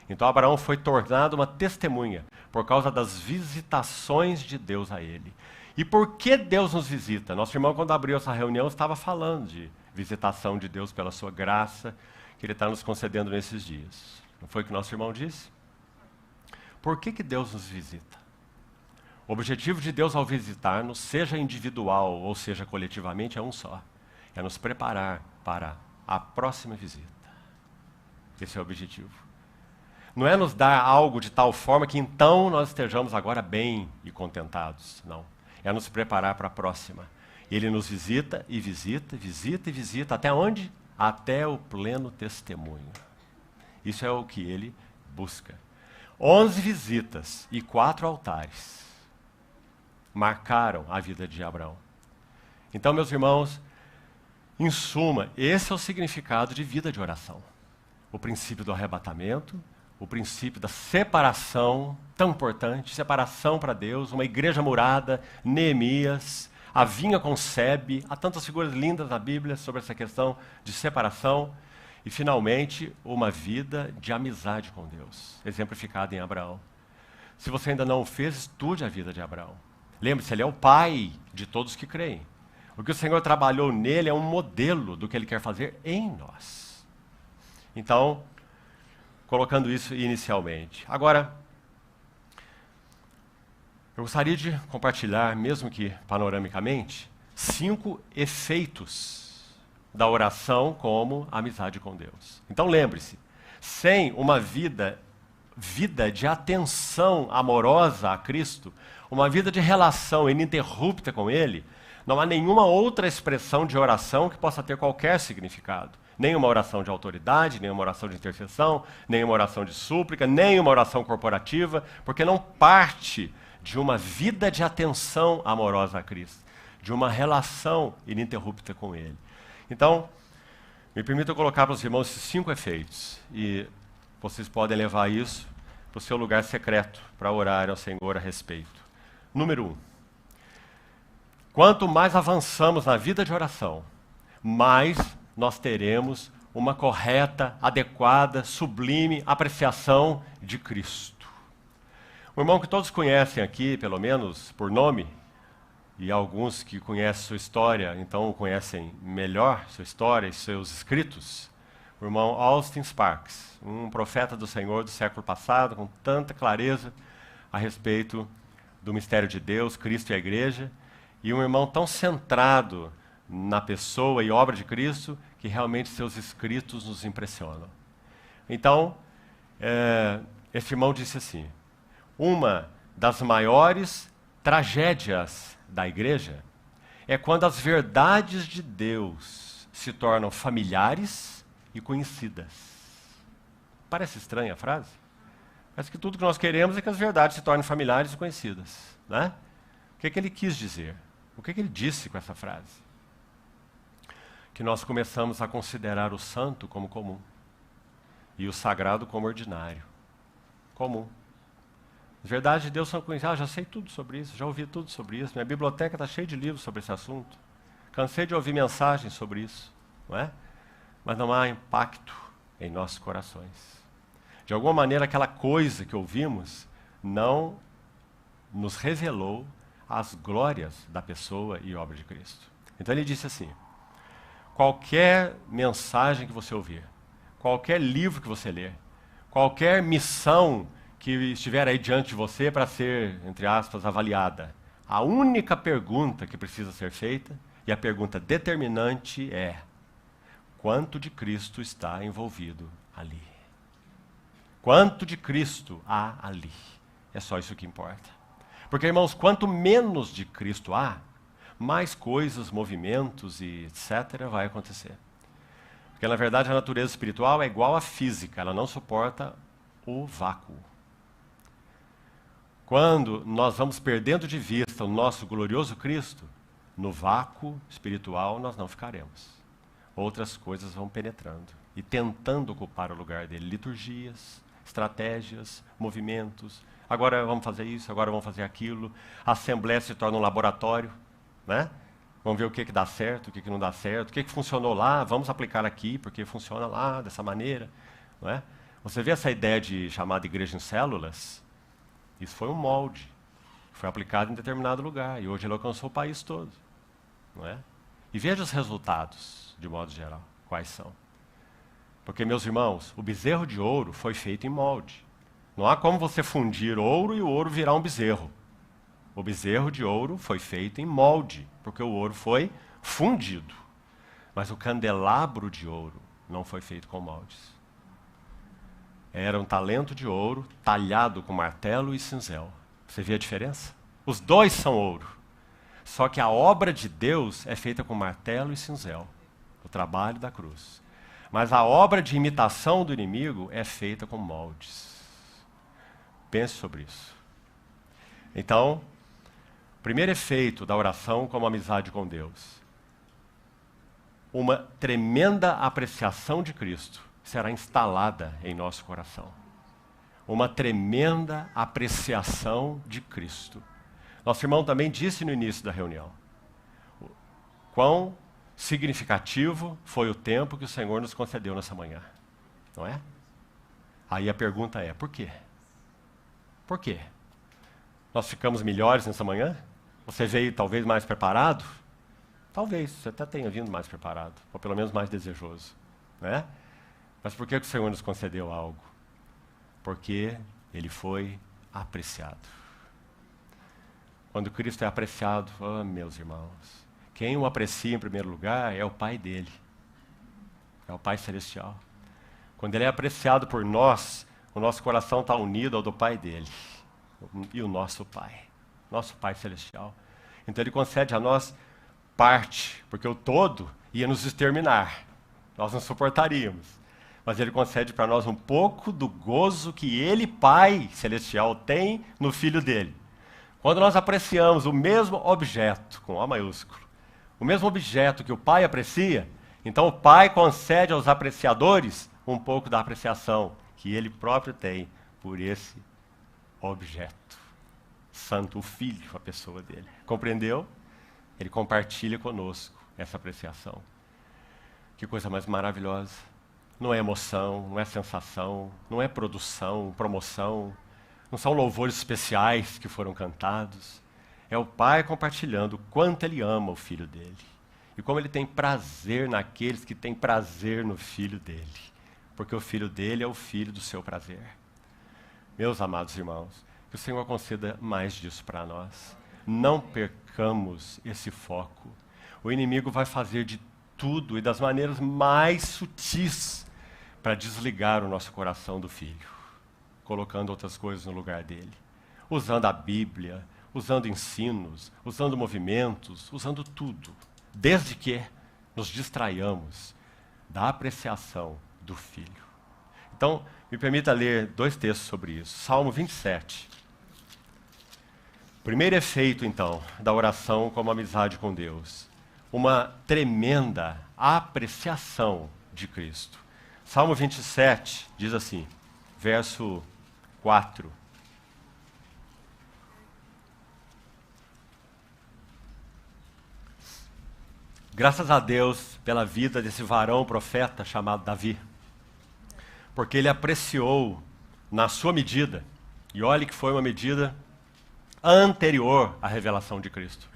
Então Abraão foi tornado uma testemunha por causa das visitações de Deus a ele. E por que Deus nos visita? Nosso irmão, quando abriu essa reunião, estava falando de visitação de Deus pela sua graça, que Ele está nos concedendo nesses dias. Não foi o que nosso irmão disse? Por que Deus nos visita? O objetivo de Deus ao visitar-nos, seja individual ou seja coletivamente, é um só. É nos preparar para a próxima visita. Esse é o objetivo. Não é nos dar algo de tal forma que então nós estejamos agora bem e contentados. Não. É nos preparar para a próxima. Ele nos visita e visita, visita e visita. Até onde? Até o pleno testemunho. Isso é o que ele busca. 11 visitas e 4 altares marcaram a vida de Abraão. Então, meus irmãos, em suma, esse é o significado de vida de oração. O princípio do arrebatamento, o princípio da separação, tão importante, separação para Deus, uma igreja murada, Neemias, a vinha concebe, há tantas figuras lindas na Bíblia sobre essa questão de separação, e finalmente uma vida de amizade com Deus, exemplificada em Abraão. Se você ainda não o fez, estude a vida de Abraão. Lembre-se, ele é o pai de todos que creem. O que o Senhor trabalhou nele é um modelo do que Ele quer fazer em nós. Então, colocando isso inicialmente. Agora, eu gostaria de compartilhar, mesmo que panoramicamente, 5 efeitos da oração como amizade com Deus. Então lembre-se, sem uma vida de atenção amorosa a Cristo, uma vida de relação ininterrupta com Ele, não há nenhuma outra expressão de oração que possa ter qualquer significado. Nem uma oração de autoridade, nem uma oração de intercessão, nem uma oração de súplica, nem uma oração corporativa, porque não parte de uma vida de atenção amorosa a Cristo, de uma relação ininterrupta com Ele. Então, me permita colocar para os irmãos esses 5 efeitos, e vocês podem levar isso para o seu lugar secreto, para orar ao Senhor a respeito. Número 1. Quanto mais avançamos na vida de oração, mais nós teremos uma correta, adequada, sublime apreciação de Cristo. O irmão que todos conhecem aqui, pelo menos por nome, e alguns que conhecem sua história, então conhecem melhor sua história e seus escritos, o irmão Austin Sparks, um profeta do Senhor do século passado, com tanta clareza a respeito do mistério de Deus, Cristo e a igreja, e um irmão tão centrado na pessoa e obra de Cristo, que realmente seus escritos nos impressionam. Então, esse irmão disse assim: uma das maiores tragédias da igreja é quando as verdades de Deus se tornam familiares e conhecidas. Parece estranha a frase? Parece que tudo que nós queremos é que as verdades se tornem familiares e conhecidas, né? O que ele quis dizer? O que ele disse com essa frase? que nós começamos a considerar o santo como comum e o sagrado como ordinário. Comum. As verdades de Deus são conhecidas. Já sei tudo sobre isso, já ouvi tudo sobre isso. Minha biblioteca está cheia de livros sobre esse assunto. Cansei de ouvir mensagens sobre isso, não é? Mas não há impacto em nossos corações. De alguma maneira, aquela coisa que ouvimos não nos revelou as glórias da pessoa e obra de Cristo. Então ele disse assim: qualquer mensagem que você ouvir, qualquer livro que você ler, qualquer missão que estiver aí diante de você para ser, entre aspas, avaliada, a única pergunta que precisa ser feita, e a pergunta determinante é: quanto de Cristo está envolvido ali? Quanto de Cristo há ali? É só isso que importa. Porque, irmãos, quanto menos de Cristo há, mais coisas, movimentos e etc. vai acontecer. Porque, na verdade, a natureza espiritual é igual à física, ela não suporta o vácuo. Quando nós vamos perdendo de vista o nosso glorioso Cristo, no vácuo espiritual nós não ficaremos. Outras coisas vão penetrando e tentando ocupar o lugar dele. Liturgias, estratégias, movimentos. Agora vamos fazer isso, agora vamos fazer aquilo. A Assembleia se torna um laboratório, né? Vamos ver o que dá certo, o que não dá certo, o que funcionou lá, vamos aplicar aqui, porque funciona lá, dessa maneira. Não é? Você vê essa ideia de chamada igreja em células? Isso foi um molde, foi aplicado em determinado lugar, e hoje ele alcançou o país todo. Não é? E veja os resultados, de modo geral, quais são. Porque, meus irmãos, o bezerro de ouro foi feito em molde. Não há como você fundir ouro e o ouro virar um bezerro. O bezerro de ouro foi feito em molde, porque o ouro foi fundido. Mas o candelabro de ouro não foi feito com moldes. Era um talento de ouro talhado com martelo e cinzel. Você vê a diferença? Os dois são ouro. Só que a obra de Deus é feita com martelo e cinzel. O trabalho da cruz. Mas a obra de imitação do inimigo é feita com moldes. Pense sobre isso. Então, o primeiro efeito da oração como amizade com Deus. Uma tremenda apreciação de Cristo será instalada em nosso coração. Uma tremenda apreciação de Cristo. Nosso irmão também disse no início da reunião quão significativo foi o tempo que o Senhor nos concedeu nessa manhã. Não é? Aí a pergunta é, por quê? Por quê? Nós ficamos melhores nessa manhã? Você veio talvez mais preparado? Talvez, você até tenha vindo mais preparado, ou pelo menos mais desejoso. Né? Mas por que o Senhor nos concedeu algo? Porque Ele foi apreciado. Quando Cristo é apreciado, oh, meus irmãos, quem o aprecia em primeiro lugar é o Pai dele. É o Pai Celestial. Quando Ele é apreciado por nós, o nosso coração está unido ao do Pai dele. E o nosso Pai Celestial. Então Ele concede a nós parte, porque o todo ia nos exterminar. Nós não suportaríamos. Mas Ele concede para nós um pouco do gozo que Ele, Pai Celestial, tem no Filho dele. Quando nós apreciamos o mesmo objeto, com O maiúsculo, o mesmo objeto que o Pai aprecia, então o Pai concede aos apreciadores um pouco da apreciação que Ele próprio tem por esse objeto. Santo, o Filho, a pessoa dele. Compreendeu? Ele compartilha conosco essa apreciação. Que coisa mais maravilhosa. Não é emoção, não é sensação, não é produção, promoção, não são louvores especiais que foram cantados. É o Pai compartilhando o quanto Ele ama o Filho dele. E como Ele tem prazer naqueles que têm prazer no Filho dele. Porque o Filho dele é o Filho do seu prazer. Meus amados irmãos, que o Senhor conceda mais disso para nós. Não percamos esse foco. O inimigo vai fazer de tudo e das maneiras mais sutis para desligar o nosso coração do Filho, colocando outras coisas no lugar dele, usando a Bíblia, usando ensinos, usando movimentos, usando tudo, desde que nos distraiamos da apreciação do Filho. Então, me permita ler 2 textos sobre isso. Salmo 27. Primeiro efeito, então, da oração como amizade com Deus. uma tremenda apreciação de Cristo. Salmo 27 diz assim, verso 4. Graças a Deus pela vida desse varão profeta chamado Davi, porque ele apreciou na sua medida, e olhe que foi uma medida anterior à revelação de Cristo.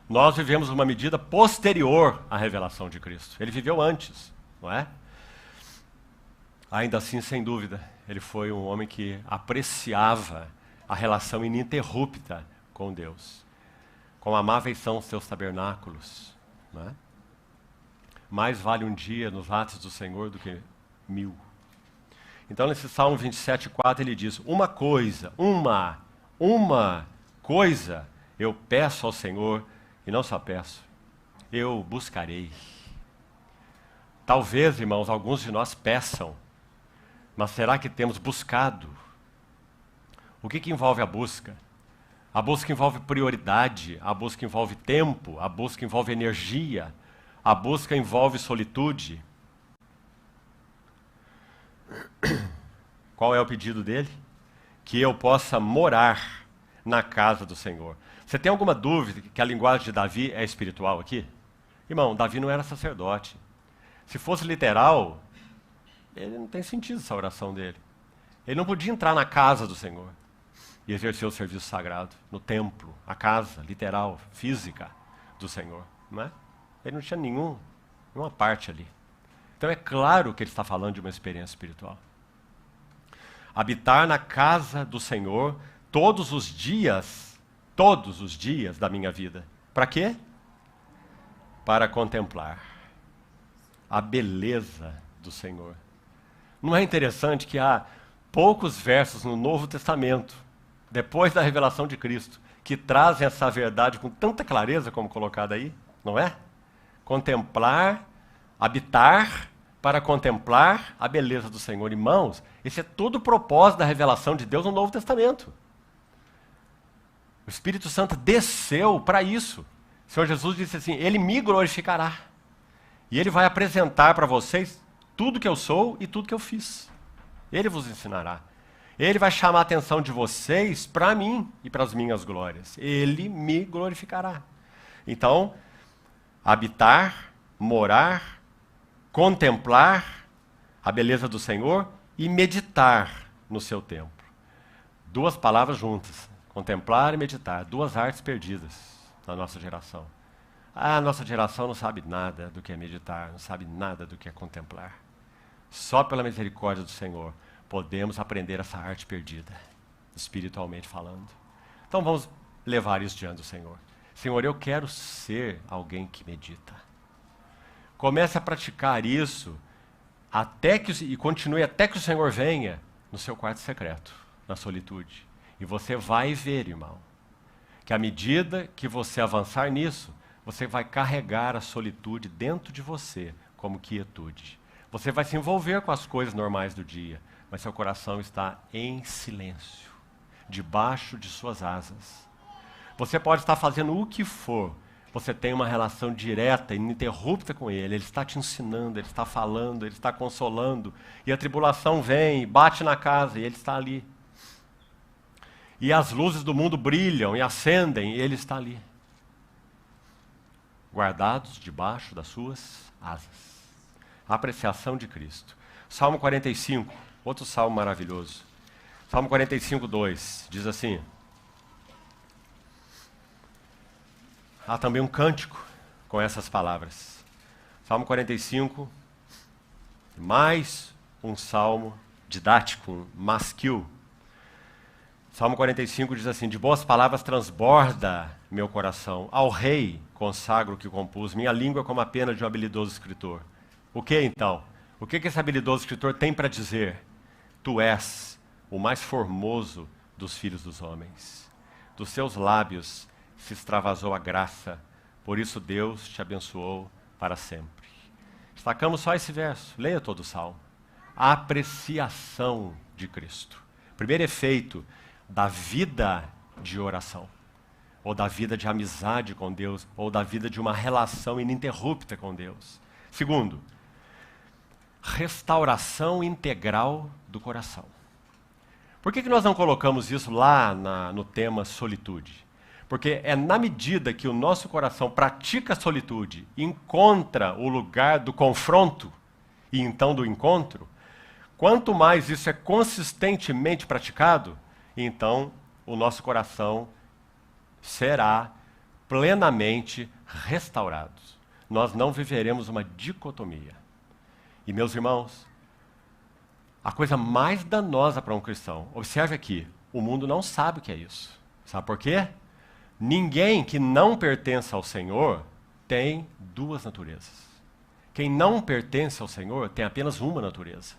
Nós vivemos uma medida posterior à revelação de Cristo. Ele viveu antes, não é? Ainda assim, sem dúvida, ele foi um homem que apreciava a relação ininterrupta com Deus. Quão amáveis são os seus tabernáculos, não é? Mais vale um dia nos atos do Senhor do que 1000. Então, nesse Salmo 27:4, ele diz, uma coisa eu peço ao Senhor, e não só peço, eu buscarei. Talvez, irmãos, alguns de nós peçam, mas será que temos buscado? O que envolve a busca? A busca envolve prioridade, a busca envolve tempo, a busca envolve energia, a busca envolve solitude. Qual é o pedido dele? Que eu possa morar na casa do Senhor. Você tem alguma dúvida que a linguagem de Davi é espiritual aqui? Irmão, Davi não era sacerdote. Se fosse literal, ele não tem sentido essa oração dele. Ele não podia entrar na casa do Senhor e exercer o serviço sagrado, no templo, a casa, literal, física do Senhor, não é? Ele não tinha nenhuma parte ali. Então é claro que ele está falando de uma experiência espiritual. Habitar na casa do Senhor todos os dias da minha vida. Para quê? Para contemplar a beleza do Senhor. Não é interessante que há poucos versos no Novo Testamento, depois da revelação de Cristo, que trazem essa verdade com tanta clareza como colocada aí, não é? Contemplar, habitar para contemplar a beleza do Senhor. Irmãos, esse é todo o propósito da revelação de Deus no Novo Testamento. O Espírito Santo desceu para isso. O Senhor Jesus disse assim, ele me glorificará. E ele vai apresentar para vocês tudo que eu sou e tudo que eu fiz. Ele vos ensinará. Ele vai chamar a atenção de vocês para mim e para as minhas glórias. Ele me glorificará. Então, habitar, morar, contemplar a beleza do Senhor e meditar no seu templo. Duas palavras juntas, contemplar e meditar, duas artes perdidas na nossa geração. A nossa geração não sabe nada do que é meditar, não sabe nada do que é contemplar. Só pela misericórdia do Senhor podemos aprender essa arte perdida, espiritualmente falando. Então vamos levar isso diante do Senhor. Senhor, eu quero ser alguém que medita. Comece a praticar isso e continue até que o Senhor venha no seu quarto secreto, na solitude. E você vai ver, irmão, que à medida que você avançar nisso, você vai carregar a solitude dentro de você como quietude. Você vai se envolver com as coisas normais do dia, mas seu coração está em silêncio, debaixo de suas asas. Você pode estar fazendo o que for, você tem uma relação direta, ininterrupta com Ele. Ele está te ensinando, Ele está falando, Ele está consolando. E a tribulação vem, bate na casa e Ele está ali. E as luzes do mundo brilham e acendem e Ele está ali. Guardados debaixo das suas asas. A apreciação de Cristo. Salmo 45, outro salmo maravilhoso. Salmo 45, 2, diz assim. Há também um cântico com essas palavras. Salmo 45, mais um salmo didático, masquil. Salmo 45 diz assim, de boas palavras transborda meu coração, ao rei consagro que compus, minha língua como a pena de um habilidoso escritor. O que então? O que esse habilidoso escritor tem para dizer? Tu és o mais formoso dos filhos dos homens. Dos seus lábios se extravasou a graça, por isso Deus te abençoou para sempre. Destacamos só esse verso, leia todo o salmo. A apreciação de Cristo. Primeiro efeito da vida de oração. ou da vida de amizade com Deus, ou da vida de uma relação ininterrupta com Deus. Segundo, restauração integral do coração. Por que nós não colocamos isso lá no tema solitude? Porque é na medida que o nosso coração pratica a solitude, encontra o lugar do confronto e então do encontro, quanto mais isso é consistentemente praticado, então o nosso coração será plenamente restaurado. Nós não viveremos uma dicotomia. E, meus irmãos, a coisa mais danosa para um cristão, observe aqui, o mundo não sabe o que é isso. Sabe por quê? Ninguém que não pertence ao Senhor tem duas naturezas. Quem não pertence ao Senhor tem apenas uma natureza.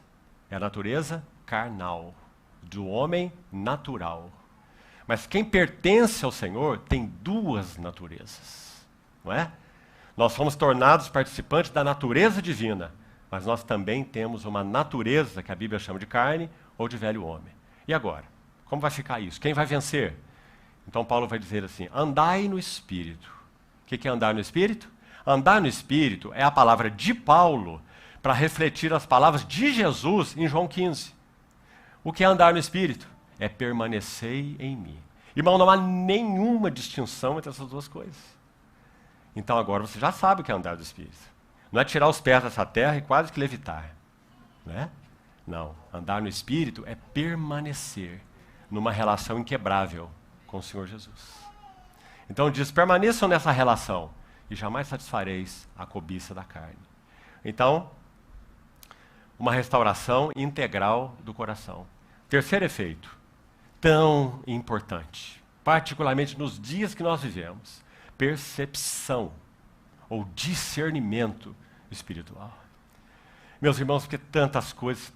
É a natureza carnal, do homem natural. Mas quem pertence ao Senhor tem duas naturezas, não é? Nós fomos tornados participantes da natureza divina, mas nós também temos uma natureza que a Bíblia chama de carne ou de velho homem. E agora? Como vai ficar isso? Quem vai vencer? Então Paulo vai dizer assim, andai no Espírito. O que é andar no Espírito? Andar no Espírito é a palavra de Paulo para refletir as palavras de Jesus em João 15. O que é andar no Espírito? É permanecer em mim. Irmão, não há nenhuma distinção entre essas duas coisas. Então agora você já sabe o que é andar do Espírito. Não é tirar os pés dessa terra e quase que levitar. Não é? Não. Andar no Espírito é permanecer numa relação inquebrável com o Senhor Jesus. Então diz, permaneçam nessa relação e jamais satisfareis a cobiça da carne. Então, uma restauração integral do coração. Terceiro efeito, tão importante, particularmente nos dias que nós vivemos, percepção ou discernimento espiritual. Meus irmãos, porque tantas coisas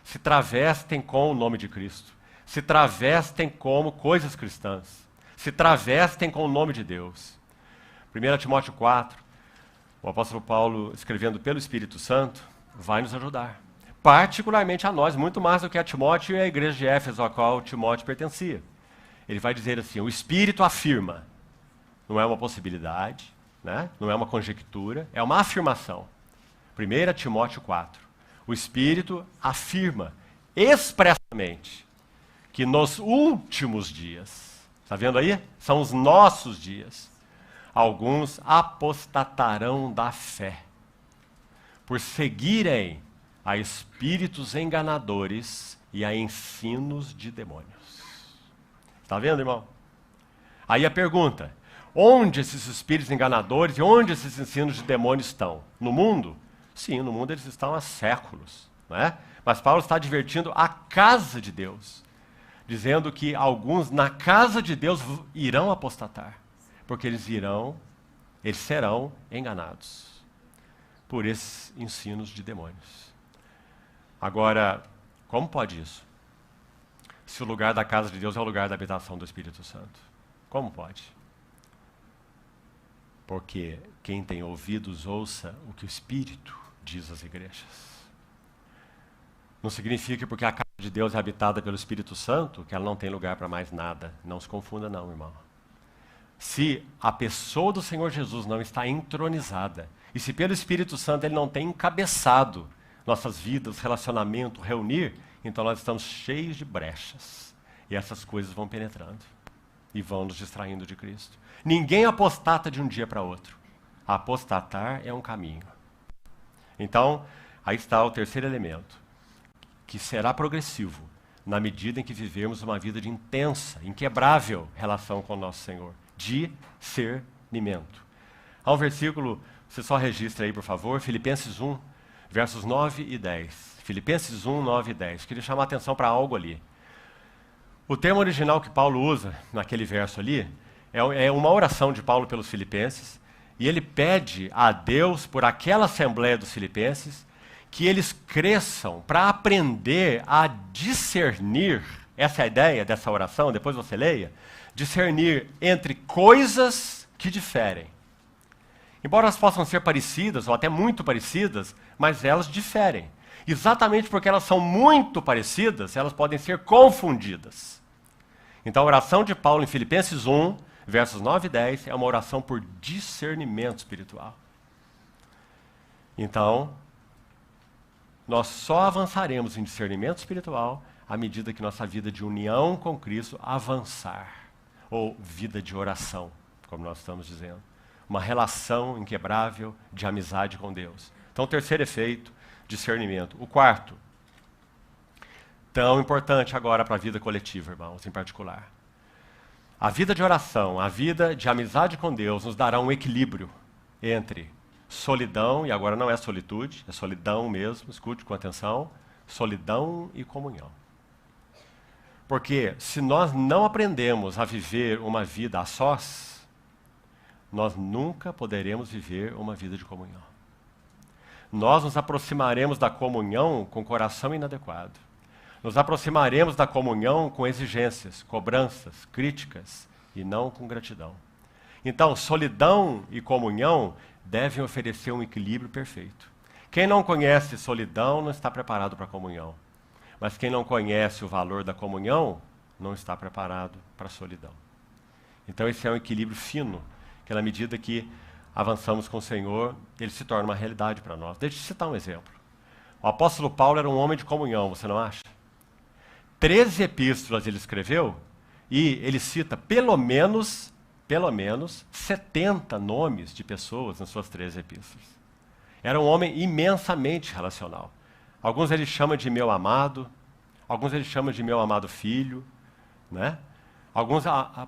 se travestem com o nome de Cristo, se travestem como coisas cristãs, se travestem com o nome de Deus. 1 Timóteo 4, o apóstolo Paulo, escrevendo pelo Espírito Santo, vai nos ajudar. Particularmente a nós, muito mais do que a Timóteo e a igreja de Éfeso, a qual Timóteo pertencia. Ele vai dizer assim, o Espírito afirma, não é uma possibilidade, né? Não é uma conjectura, é uma afirmação. 1 Timóteo 4, o Espírito afirma expressamente que nos últimos dias, está vendo aí? São os nossos dias. Alguns apostatarão da fé, por seguirem a espíritos enganadores e a ensinos de demônios. Está vendo, irmão? Aí a pergunta, onde esses espíritos enganadores e onde esses ensinos de demônios estão? No mundo? Sim, no mundo eles estão há séculos, não é? Mas Paulo está advertindo a casa de Deus, dizendo que alguns na casa de Deus irão apostatar, porque eles serão enganados por esses ensinos de demônios. Agora, como pode isso? Se o lugar da casa de Deus é o lugar da habitação do Espírito Santo. Como pode? Porque quem tem ouvidos ouça o que o Espírito diz às igrejas. Não significa que porque a casa de Deus é habitada pelo Espírito Santo, que ela não tem lugar para mais nada. Não se confunda não, irmão. Se a pessoa do Senhor Jesus não está entronizada, e se pelo Espírito Santo ele não tem encabeçado nossas vidas, relacionamento, reunir, então nós estamos cheios de brechas. E essas coisas vão penetrando e vão nos distraindo de Cristo. Ninguém apostata de um dia para outro. Apostatar é um caminho. Então, aí está o terceiro elemento, que será progressivo, na medida em que vivermos uma vida de intensa, inquebrável relação com o nosso Senhor. Discernimento. Há um versículo, você só registra aí, por favor, Filipenses 1, versos 9 e 10. Filipenses 1, 9 e 10. Queria chamar a atenção para algo ali. O termo original que Paulo usa naquele verso ali é uma oração de Paulo pelos filipenses, e ele pede a Deus, por aquela assembleia dos filipenses, que eles cresçam para aprender a discernir, essa é a ideia dessa oração, depois você leia, discernir entre coisas que diferem. Embora elas possam ser parecidas, ou até muito parecidas, mas elas diferem. Exatamente porque elas são muito parecidas, elas podem ser confundidas. Então a oração de Paulo em Filipenses 1, versos 9 e 10, é uma oração por discernimento espiritual. Então, nós só avançaremos em discernimento espiritual à medida que nossa vida de união com Cristo avançar. Ou vida de oração, como nós estamos dizendo. Uma relação inquebrável de amizade com Deus. Então, o terceiro efeito, discernimento. O quarto, tão importante agora para a vida coletiva, irmãos, em particular. A vida de oração, a vida de amizade com Deus nos dará um equilíbrio entre solidão, e agora não é solitude, é solidão mesmo, escute com atenção, solidão e comunhão. Porque se nós não aprendemos a viver uma vida a sós, nós nunca poderemos viver uma vida de comunhão. Nós nos aproximaremos da comunhão com coração inadequado. Nos aproximaremos da comunhão com exigências, cobranças, críticas, e não com gratidão. Então, solidão e comunhão devem oferecer um equilíbrio perfeito. Quem não conhece solidão não está preparado para a comunhão. Mas quem não conhece o valor da comunhão não está preparado para a solidão. Então, esse é um equilíbrio fino, que na medida que avançamos com o Senhor, ele se torna uma realidade para nós. Deixa eu citar um exemplo. O apóstolo Paulo era um homem de comunhão, você não acha? 13 epístolas ele escreveu e ele cita pelo menos 70 nomes de pessoas nas suas 13 epístolas. Era um homem imensamente relacional. Alguns ele chama de meu amado, alguns ele chama de meu amado filho, né?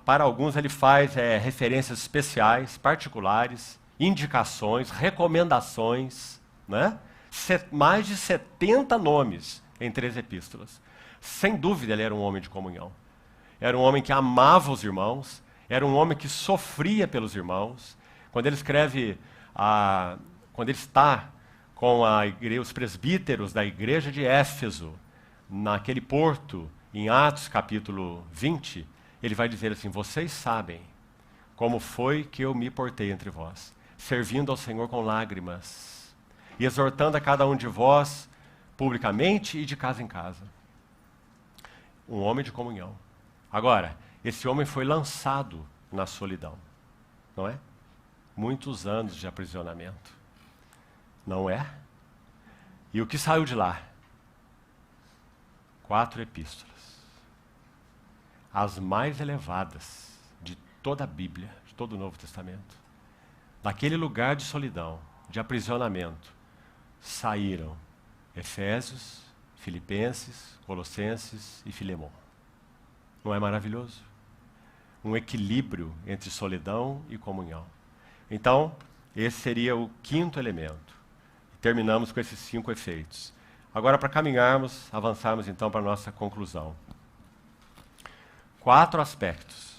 Para alguns ele faz referências especiais, particulares, indicações, recomendações, né? Mais de 70 nomes em 13 epístolas. Sem dúvida ele era um homem de comunhão. Era um homem que amava os irmãos, era um homem que sofria pelos irmãos. Quando ele escreve, quando ele está com os presbíteros da igreja de Éfeso, naquele porto, em Atos capítulo 20, ele vai dizer assim: vocês sabem como foi que eu me portei entre vós, servindo ao Senhor com lágrimas, e exortando a cada um de vós publicamente e de casa em casa. Um homem de comunhão. Agora, esse homem foi lançado na solidão, não é? Muitos anos de aprisionamento, não é? E o que saiu de lá? 4 epístolas. As mais elevadas de toda a Bíblia, de todo o Novo Testamento. Daquele lugar de solidão, de aprisionamento, saíram Efésios, Filipenses, Colossenses e Filemão. Não é maravilhoso? Um equilíbrio entre solidão e comunhão. Então, esse seria o quinto elemento. Terminamos com esses 5 efeitos. Agora, para caminharmos, avançarmos então para a nossa conclusão. 4 aspectos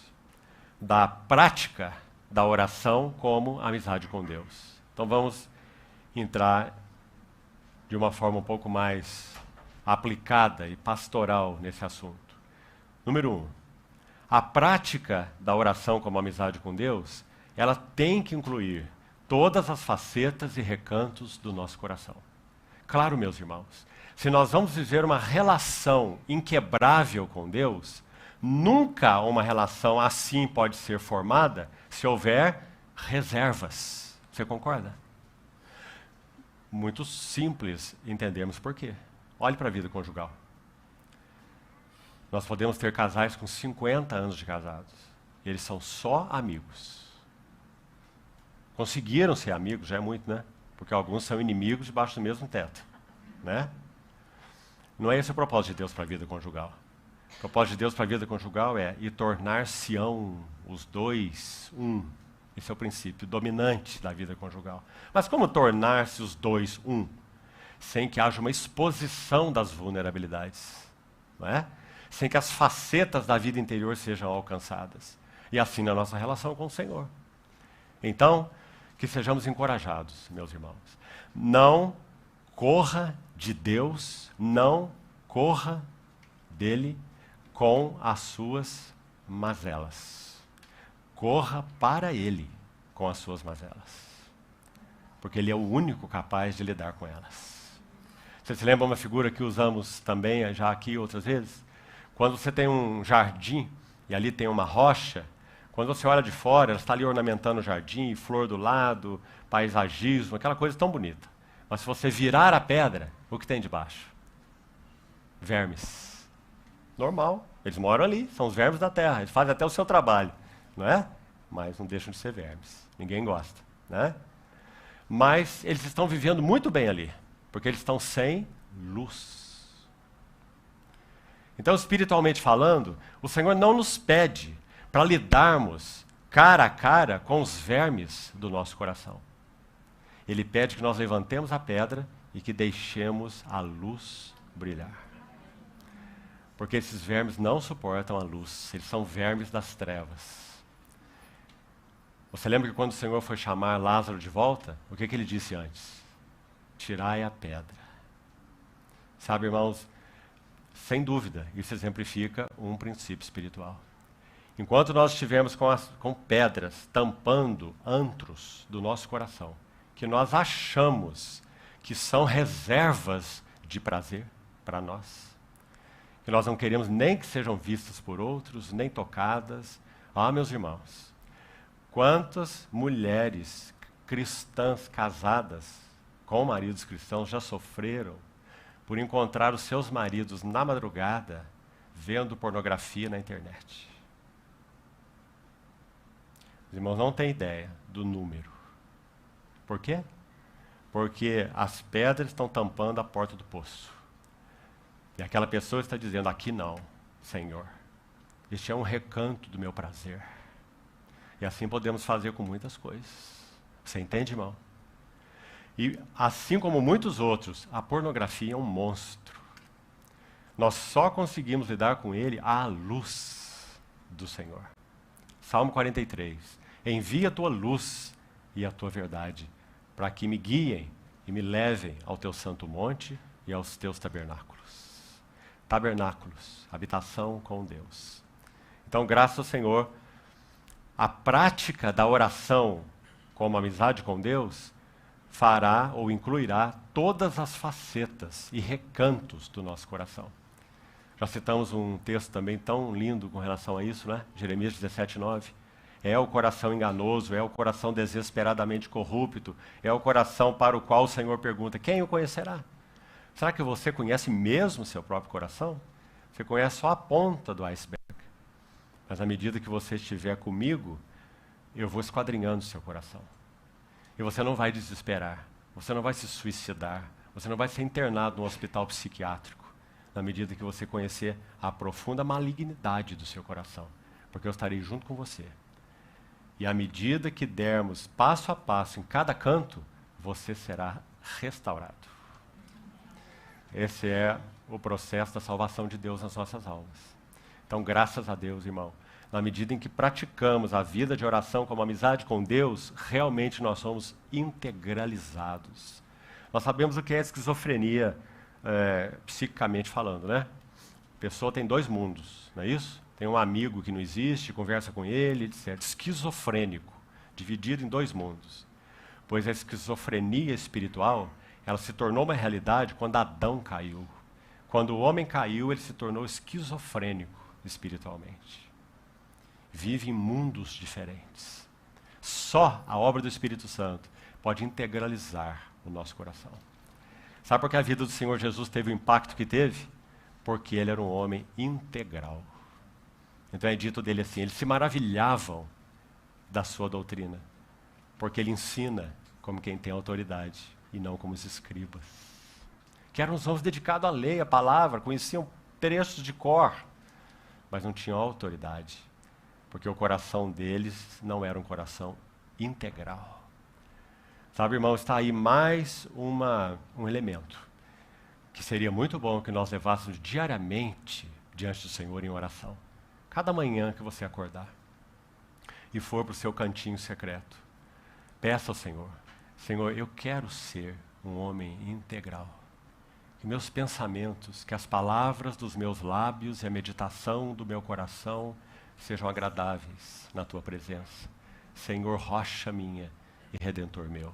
da prática da oração como amizade com Deus. Então vamos entrar de uma forma um pouco mais aplicada e pastoral nesse assunto. Número 1, a prática da oração como amizade com Deus, ela tem que incluir todas as facetas e recantos do nosso coração. Claro, meus irmãos, se nós vamos viver uma relação inquebrável com Deus, nunca uma relação assim pode ser formada se houver reservas. Você concorda? Muito simples entendermos por quê. Olhe para a vida conjugal. Nós podemos ter casais com 50 anos de casados. E eles são só amigos. Conseguiram ser amigos, já é muito, né? Porque alguns são inimigos debaixo do mesmo teto, né? Não é esse o propósito de Deus para a vida conjugal. O propósito de Deus para a vida conjugal é e tornar-se-ão os dois um. Esse é o princípio dominante da vida conjugal. Mas como tornar-se os dois um? Sem que haja uma exposição das vulnerabilidades, não é? Sem que as facetas da vida interior sejam alcançadas. E assim na nossa relação com o Senhor. Então, que sejamos encorajados, meus irmãos. Não corra de Deus, não corra dele com as suas mazelas. Corra para ele com as suas mazelas. Porque ele é o único capaz de lidar com elas. Você se lembra uma figura que usamos também já aqui outras vezes? Quando você tem um jardim e ali tem uma rocha, quando você olha de fora, ela está ali ornamentando o jardim, flor do lado, paisagismo, aquela coisa tão bonita. Mas se você virar a pedra, o que tem debaixo? Vermes. Normal. Eles moram ali, são os vermes da terra. Eles fazem até o seu trabalho, não é? Mas não deixam de ser vermes. Ninguém gosta, né? Mas eles estão vivendo muito bem ali, porque eles estão sem luz. Então, espiritualmente falando, o Senhor não nos pede para lidarmos cara a cara com os vermes do nosso coração. Ele pede que nós levantemos a pedra e que deixemos a luz brilhar. Porque esses vermes não suportam a luz, eles são vermes das trevas. Você lembra que quando o Senhor foi chamar Lázaro de volta, o que ele disse antes? Tirai a pedra. Sabe, irmãos, sem dúvida, isso exemplifica um princípio espiritual. Enquanto nós estivermos com pedras tampando antros do nosso coração, que nós achamos que são reservas de prazer para nós, que nós não queremos nem que sejam vistas por outros, nem tocadas. Ah, meus irmãos, quantas mulheres cristãs casadas com maridos cristãos já sofreram por encontrar os seus maridos na madrugada vendo pornografia na internet? Os irmãos não têm ideia do número. Por quê? Porque as pedras estão tampando a porta do poço. E aquela pessoa está dizendo, aqui não, Senhor. Este é um recanto do meu prazer. E assim podemos fazer com muitas coisas. Você entende, irmão? E assim como muitos outros, a pornografia é um monstro. Nós só conseguimos lidar com ele à luz do Senhor. Salmo 43. Envia a tua luz e a tua verdade, para que me guiem e me levem ao teu santo monte e aos teus tabernáculos. Tabernáculos, habitação com Deus. Então, graças ao Senhor, a prática da oração como amizade com Deus fará ou incluirá todas as facetas e recantos do nosso coração. Já citamos um texto também tão lindo com relação a isso, né? Jeremias 17:9. É o coração enganoso, é o coração desesperadamente corrupto, é o coração para o qual o Senhor pergunta, quem o conhecerá? Será que você conhece mesmo o seu próprio coração? Você conhece só a ponta do iceberg. Mas à medida que você estiver comigo, eu vou esquadrinhando o seu coração. E você não vai desesperar, você não vai se suicidar, você não vai ser internado no hospital psiquiátrico, na medida que você conhecer a profunda malignidade do seu coração, porque eu estarei junto com você. E à medida que dermos passo a passo em cada canto, você será restaurado. Esse é o processo da salvação de Deus nas nossas almas. Então, graças a Deus, irmão, na medida em que praticamos a vida de oração como amizade com Deus, realmente nós somos integralizados. Nós sabemos o que é esquizofrenia, psicicamente falando, né? A pessoa tem dois mundos, não é isso? Tem um amigo que não existe, conversa com ele, etc. Esquizofrênico, dividido em dois mundos. Pois a esquizofrenia espiritual, ela se tornou uma realidade quando Adão caiu. Quando o homem caiu, ele se tornou esquizofrênico espiritualmente. Vive em mundos diferentes. Só a obra do Espírito Santo pode integralizar o nosso coração. Sabe por que a vida do Senhor Jesus teve o impacto que teve? Porque ele era um homem integral. Então é dito dele assim, eles se maravilhavam da sua doutrina, porque ele ensina como quem tem autoridade e não como os escribas. Que eram os homens dedicados à lei, à palavra, conheciam trechos de cor, mas não tinham autoridade, porque o coração deles não era um coração integral. Sabe, irmão, está aí mais um elemento que seria muito bom que nós levássemos diariamente diante do Senhor em oração. Cada manhã que você acordar e for para o seu cantinho secreto, peça ao Senhor, Senhor, eu quero ser um homem integral. Que meus pensamentos, que as palavras dos meus lábios e a meditação do meu coração sejam agradáveis na Tua presença. Senhor, rocha minha e Redentor meu.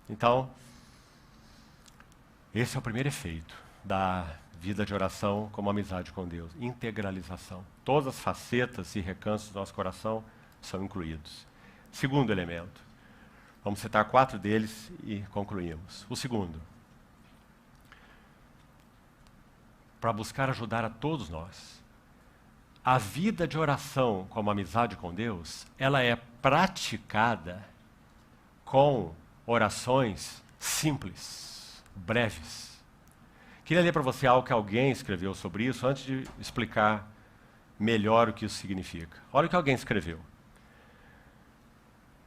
Então, esse é o primeiro efeito da vida de oração como amizade com Deus. Integralização. Todas as facetas e recantos do nosso coração são incluídos. Segundo elemento. Vamos citar 4 deles e concluímos. O segundo. Para buscar ajudar a todos nós. A vida de oração como amizade com Deus, ela é praticada com orações simples, breves. Queria ler para você algo que alguém escreveu sobre isso, antes de explicar melhor o que isso significa. Olha o que alguém escreveu.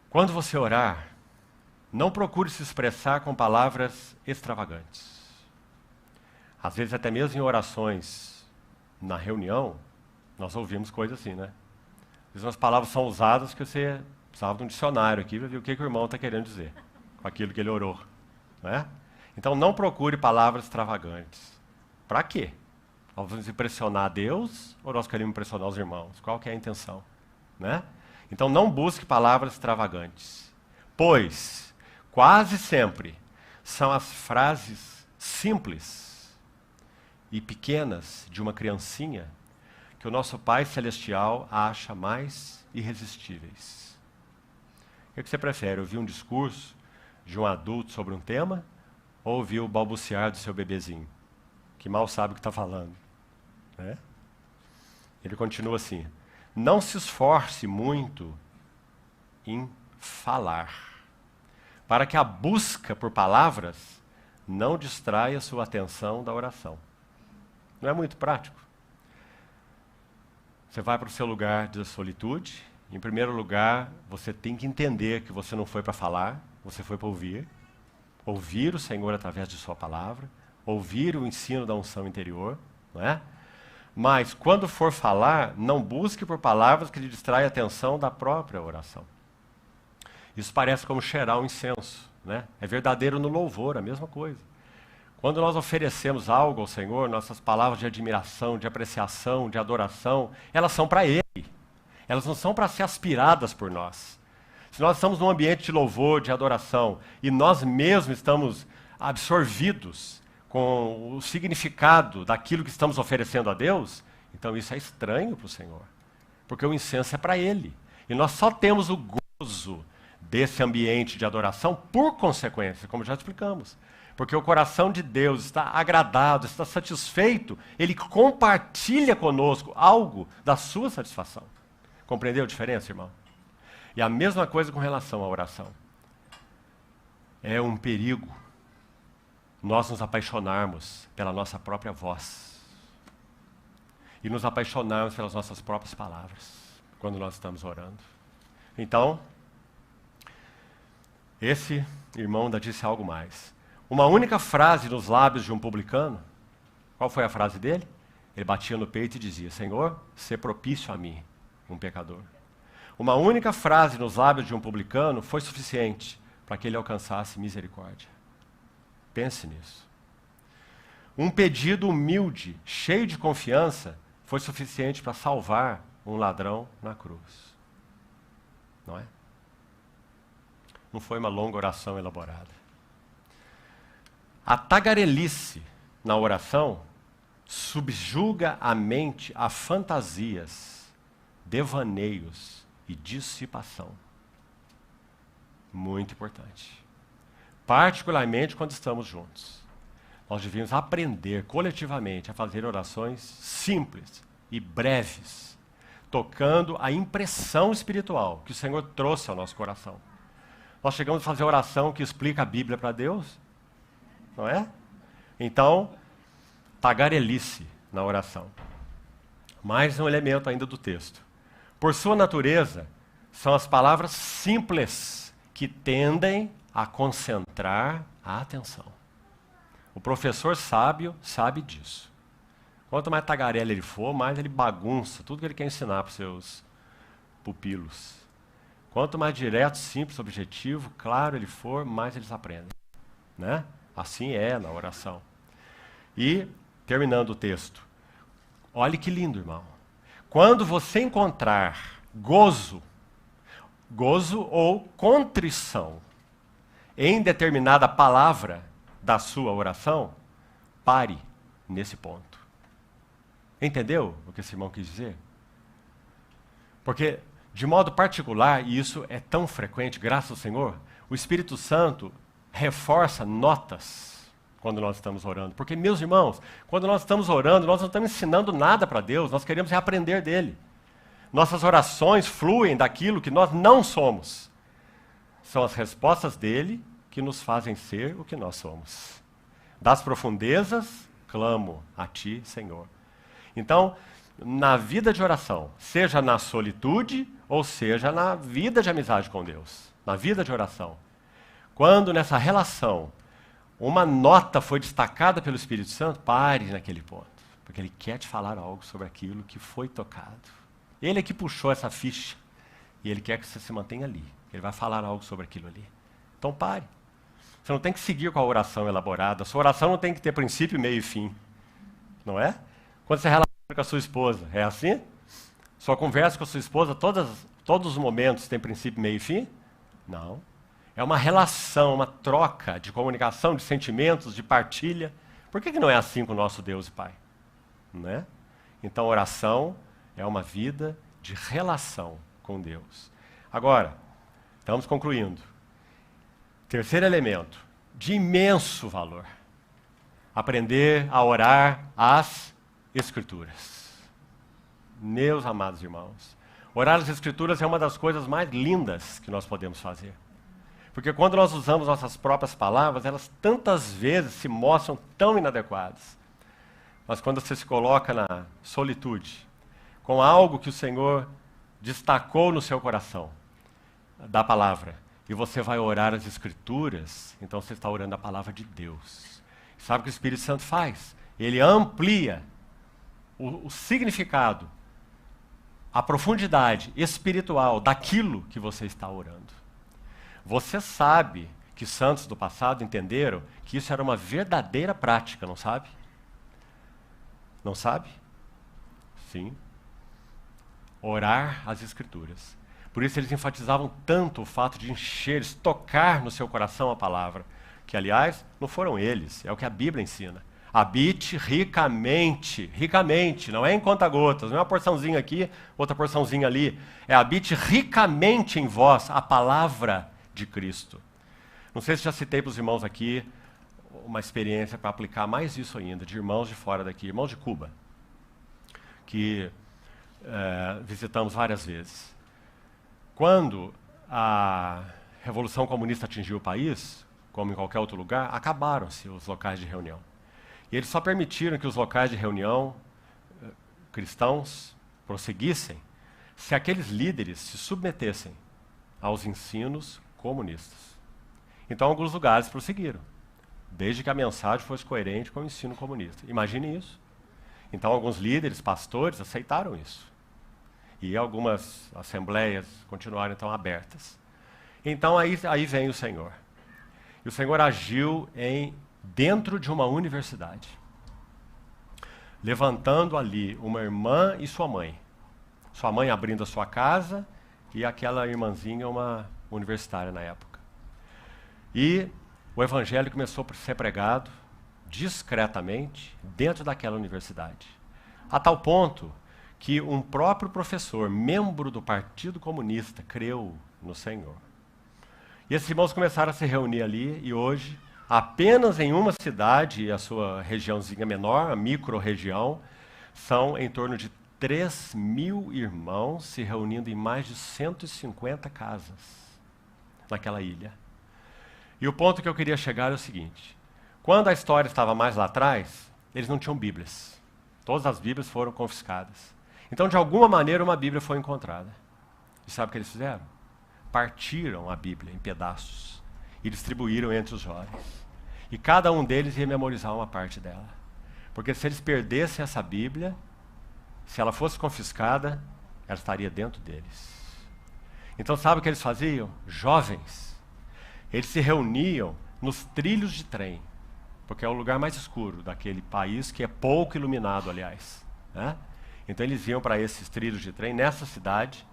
Quando você orar, não procure se expressar com palavras extravagantes. Às vezes, até mesmo em orações na reunião, nós ouvimos coisas assim, né? Às vezes, umas palavras são usadas que você precisava de um dicionário aqui para ver o que o irmão está querendo dizer com aquilo que ele orou, né? Então, não procure palavras extravagantes. Para quê? Nós vamos impressionar a Deus ou nós queremos impressionar os irmãos? Qual que é a intenção? Né? Então, não busque palavras extravagantes. Pois, quase sempre, são as frases simples e pequenas de uma criancinha que o nosso Pai Celestial acha mais irresistíveis. O que você prefere? Ouvir um discurso de um adulto sobre um tema ou ouvir o balbuciar do seu bebezinho, que mal sabe o que está falando? Né? Ele continua assim: não se esforce muito em falar, para que a busca por palavras não distraia sua atenção da oração. Não é muito prático? Você vai para o seu lugar de solitude. Em primeiro lugar, você tem que entender que você não foi para falar, você foi para ouvir. Ouvir o Senhor através de sua palavra, ouvir o ensino da unção interior, não é? Mas, quando for falar, não busque por palavras que lhe distraem a atenção da própria oração. Isso parece como cheirar um incenso, né? É verdadeiro no louvor, a mesma coisa. Quando nós oferecemos algo ao Senhor, nossas palavras de admiração, de apreciação, de adoração, elas são para Ele. Elas não são para ser aspiradas por nós. Se nós estamos num ambiente de louvor, de adoração, e nós mesmos estamos absorvidos com o significado daquilo que estamos oferecendo a Deus, então isso é estranho para o Senhor. Porque o incenso é para Ele. E nós só temos o gozo desse ambiente de adoração por consequência, como já explicamos. Porque o coração de Deus está agradado, está satisfeito, Ele compartilha conosco algo da sua satisfação. Compreendeu a diferença, irmão? E a mesma coisa com relação à oração. É um perigo nós nos apaixonarmos pela nossa própria voz e nos apaixonarmos pelas nossas próprias palavras quando nós estamos orando. Então, esse irmão ainda disse algo mais. Uma única frase nos lábios de um publicano, qual foi a frase dele? Ele batia no peito e dizia: Senhor, sê propício a mim, um pecador. Uma única frase nos lábios de um publicano foi suficiente para que ele alcançasse misericórdia. Pense nisso. Um pedido humilde, cheio de confiança, foi suficiente para salvar um ladrão na cruz. Não é? Não foi uma longa oração elaborada. A tagarelice na oração subjuga a mente a fantasias, devaneios e dissipação. Muito importante. Particularmente quando estamos juntos. Nós devíamos aprender coletivamente a fazer orações simples e breves, tocando a impressão espiritual que o Senhor trouxe ao nosso coração. Nós chegamos a fazer oração que explica a Bíblia para Deus, não é? Então, tagarelice na oração. Mais um elemento ainda do texto. Por sua natureza, são as palavras simples que tendem a concentrar a atenção. O professor sábio sabe disso. Quanto mais tagarela ele for, mais ele bagunça tudo que ele quer ensinar para os seus pupilos. Quanto mais direto, simples, objetivo, claro ele for, mais eles aprendem. Né? Assim é na oração. E, terminando o texto, olhe que lindo, irmão. Quando você encontrar gozo ou contrição em determinada palavra da sua oração, pare, nesse ponto. Entendeu o que esse irmão quis dizer? Porque, de modo particular, e isso é tão frequente, graças ao Senhor, o Espírito Santo reforça notas quando nós estamos orando. Porque, meus irmãos, quando nós estamos orando, nós não estamos ensinando nada para Deus, nós queremos aprender dele. Nossas orações fluem daquilo que nós não somos. São as respostas dele que nos fazem ser o que nós somos. Das profundezas, clamo a ti, Senhor. Então, na vida de oração, seja na solitude ou seja na vida de amizade com Deus, na vida de oração, quando nessa relação uma nota foi destacada pelo Espírito Santo, pare naquele ponto, porque ele quer te falar algo sobre aquilo que foi tocado. Ele é que puxou essa ficha e ele quer que você se mantenha ali. Ele vai falar algo sobre aquilo ali. Então pare. Você não tem que seguir com a oração elaborada. A sua oração não tem que ter princípio, meio e fim. Não é? Quando você relaciona com a sua esposa, é assim? Sua conversa com a sua esposa, todos os momentos tem princípio, meio e fim? Não. É uma relação, uma troca de comunicação, de sentimentos, de partilha. Por que não é assim com o nosso Deus e Pai? Não é? Então, oração é uma vida de relação com Deus. Agora, estamos concluindo. Terceiro elemento, de imenso valor. Aprender a orar as Escrituras. Meus amados irmãos, orar as Escrituras é uma das coisas mais lindas que nós podemos fazer. Porque quando nós usamos nossas próprias palavras, elas tantas vezes se mostram tão inadequadas. Mas quando você se coloca na solitude, com algo que o Senhor destacou no seu coração, da palavra, e você vai orar as Escrituras, então você está orando a palavra de Deus. Sabe o que o Espírito Santo faz? Ele amplia o significado, a profundidade espiritual daquilo que você está orando. Você sabe que santos do passado entenderam que isso era uma verdadeira prática, não sabe? Não sabe? Sim. Orar as Escrituras. Por isso eles enfatizavam tanto o fato de encher, tocar no seu coração a palavra, que aliás, não foram eles, é o que a Bíblia ensina. Habite ricamente, ricamente, não é em conta-gotas, não é uma porçãozinha aqui, outra porçãozinha ali. É habite ricamente em vós a palavra de Cristo. Não sei se já citei para os irmãos aqui uma experiência para aplicar mais isso ainda, de irmãos de fora daqui, irmãos de Cuba, que visitamos várias vezes. Quando a Revolução Comunista atingiu o país, como em qualquer outro lugar, acabaram-se os locais de reunião. E eles só permitiram que os locais de reunião cristãos prosseguissem se aqueles líderes se submetessem aos ensinos comunistas. Então, alguns lugares prosseguiram, desde que a mensagem fosse coerente com o ensino comunista. Imagine isso. Então, alguns líderes, pastores, aceitaram isso. E algumas assembleias continuaram, então, abertas. Então, aí vem o Senhor. E o Senhor agiu dentro de uma universidade, levantando ali uma irmã e sua mãe. Sua mãe abrindo a sua casa e aquela irmãzinha, uma universitária na época. E o evangelho começou a ser pregado discretamente dentro daquela universidade. A tal ponto que um próprio professor, membro do Partido Comunista, creu no Senhor. E esses irmãos começaram a se reunir ali, e hoje, apenas em uma cidade, a sua regiãozinha menor, a micro-região, são em torno de 3.000 irmãos se reunindo em mais de 150 casas naquela ilha. E o ponto que eu queria chegar é o seguinte: quando a história estava mais lá atrás, eles não tinham Bíblias. Todas as Bíblias foram confiscadas. Então, de alguma maneira, uma Bíblia foi encontrada. E sabe o que eles fizeram? Partiram a Bíblia em pedaços e distribuíram entre os jovens. E cada um deles ia memorizar uma parte dela. Porque se eles perdessem essa Bíblia, se ela fosse confiscada, ela estaria dentro deles. Então, sabe o que eles faziam? Jovens, eles se reuniam nos trilhos de trem, porque é o lugar mais escuro daquele país, que é pouco iluminado, aliás, né? Então eles iam para esses trilhos de trem. Nessa cidade,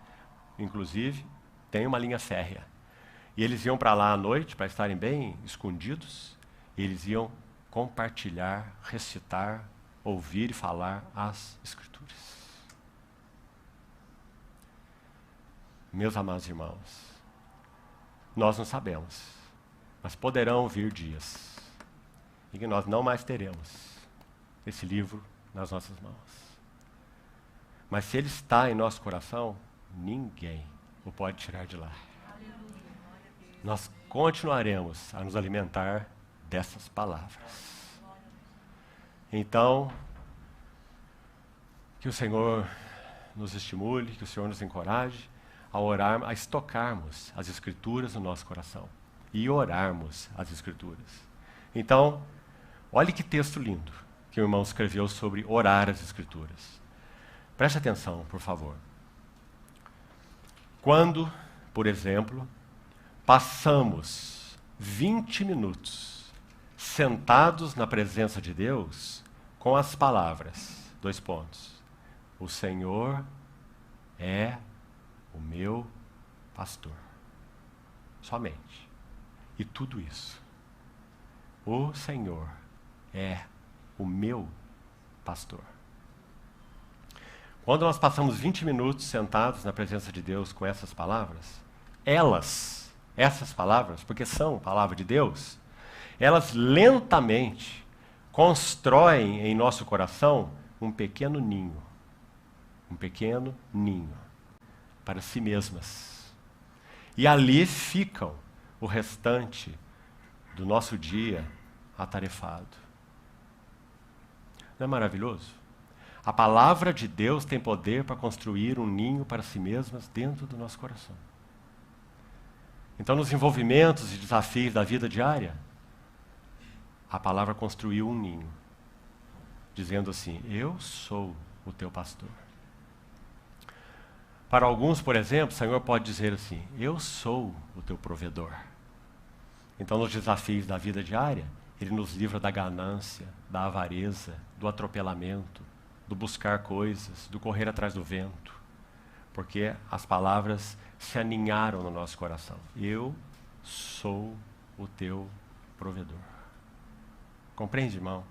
inclusive, tem uma linha férrea. E eles iam para lá à noite, para estarem bem escondidos, e eles iam compartilhar, recitar ouvir e falar as Escrituras. Meus amados irmãos, nós não sabemos, mas poderão vir dias em que nós não mais teremos esse livro nas nossas mãos. Mas se ele está em nosso coração, ninguém o pode tirar de lá. Nós continuaremos a nos alimentar dessas palavras. Então, que o Senhor nos estimule, que o Senhor nos encoraje a orar, a estocarmos as Escrituras no nosso coração e orarmos as Escrituras. Então, olhe que texto lindo que o irmão escreveu sobre orar as Escrituras. Preste atenção, por favor. Quando, por exemplo, passamos 20 minutos sentados na presença de Deus com as palavras, 2 pontos. O Senhor é o meu pastor. Somente. E tudo isso. O Senhor é o meu pastor. Quando nós passamos 20 minutos sentados na presença de Deus com essas palavras, essas palavras, porque são palavra de Deus, elas lentamente constroem em nosso coração um pequeno ninho para si mesmas. E ali ficam o restante do nosso dia atarefado. Não é maravilhoso? A palavra de Deus tem poder para construir um ninho para si mesmas dentro do nosso coração. Então, nos envolvimentos e desafios da vida diária, a palavra construiu um ninho, dizendo assim: eu sou o teu pastor. Para alguns, por exemplo, o Senhor pode dizer assim: eu sou o teu provedor. Então, nos desafios da vida diária, Ele nos livra da ganância, da avareza, do atropelamento, do buscar coisas, do correr atrás do vento, porque as palavras se aninharam no nosso coração. Eu sou o teu provedor. Compreende, irmão?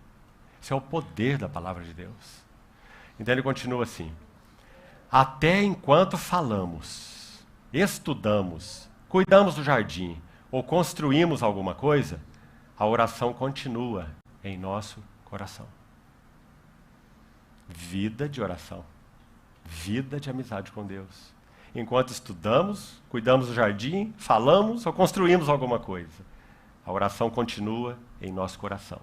Esse é o poder da palavra de Deus. Então ele continua assim: até enquanto falamos, estudamos, cuidamos do jardim ou construímos alguma coisa, a oração continua em nosso coração. Vida de oração, vida de amizade com Deus. Enquanto estudamos, cuidamos do jardim, falamos ou construímos alguma coisa, a oração continua em nosso coração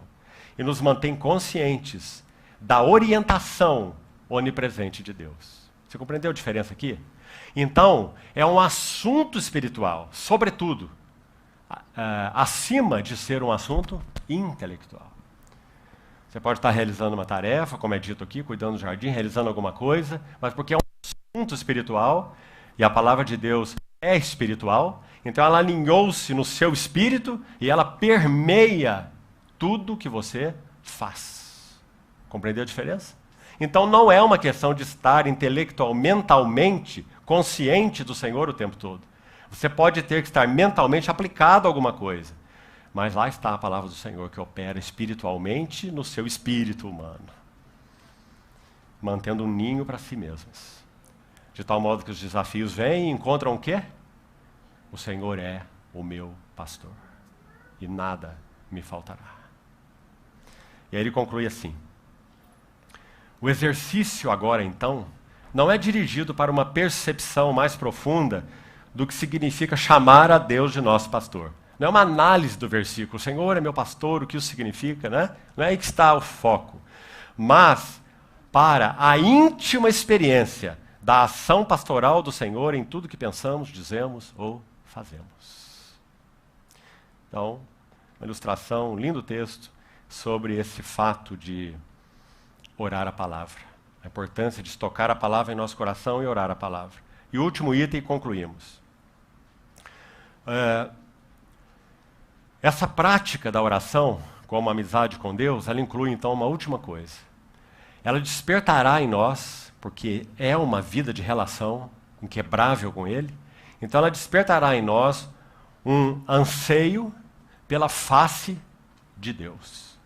e nos mantém conscientes da orientação onipresente de Deus. Você compreendeu a diferença aqui? Então, é um assunto espiritual, sobretudo, acima de ser um assunto intelectual. Você pode estar realizando uma tarefa, como é dito aqui, cuidando do jardim, realizando alguma coisa, mas porque é um assunto espiritual, e a palavra de Deus é espiritual, então ela alinhou-se no seu espírito e ela permeia tudo que você faz. Compreendeu a diferença? Então não é uma questão de estar mentalmente consciente do Senhor o tempo todo. Você pode ter que estar mentalmente aplicado a alguma coisa. Mas lá está a palavra do Senhor que opera espiritualmente no seu espírito humano, mantendo um ninho para si mesmas. De tal modo que os desafios vêm e encontram o quê? O Senhor é o meu pastor e nada me faltará. E aí ele conclui assim: o exercício agora, então, não é dirigido para uma percepção mais profunda do que significa chamar a Deus de nosso pastor. Não é uma análise do versículo, o Senhor é meu pastor, o que isso significa, né? Não é aí que está o foco. Mas para a íntima experiência da ação pastoral do Senhor em tudo que pensamos, dizemos ou fazemos. Então, uma ilustração, um lindo texto sobre esse fato de orar a palavra. A importância de estocar a palavra em nosso coração e orar a palavra. E o último item, concluímos. Essa prática da oração, como amizade com Deus, ela inclui então uma última coisa. Ela despertará em nós, porque é uma vida de relação inquebrável com Ele, então ela despertará em nós um anseio pela face de Deus.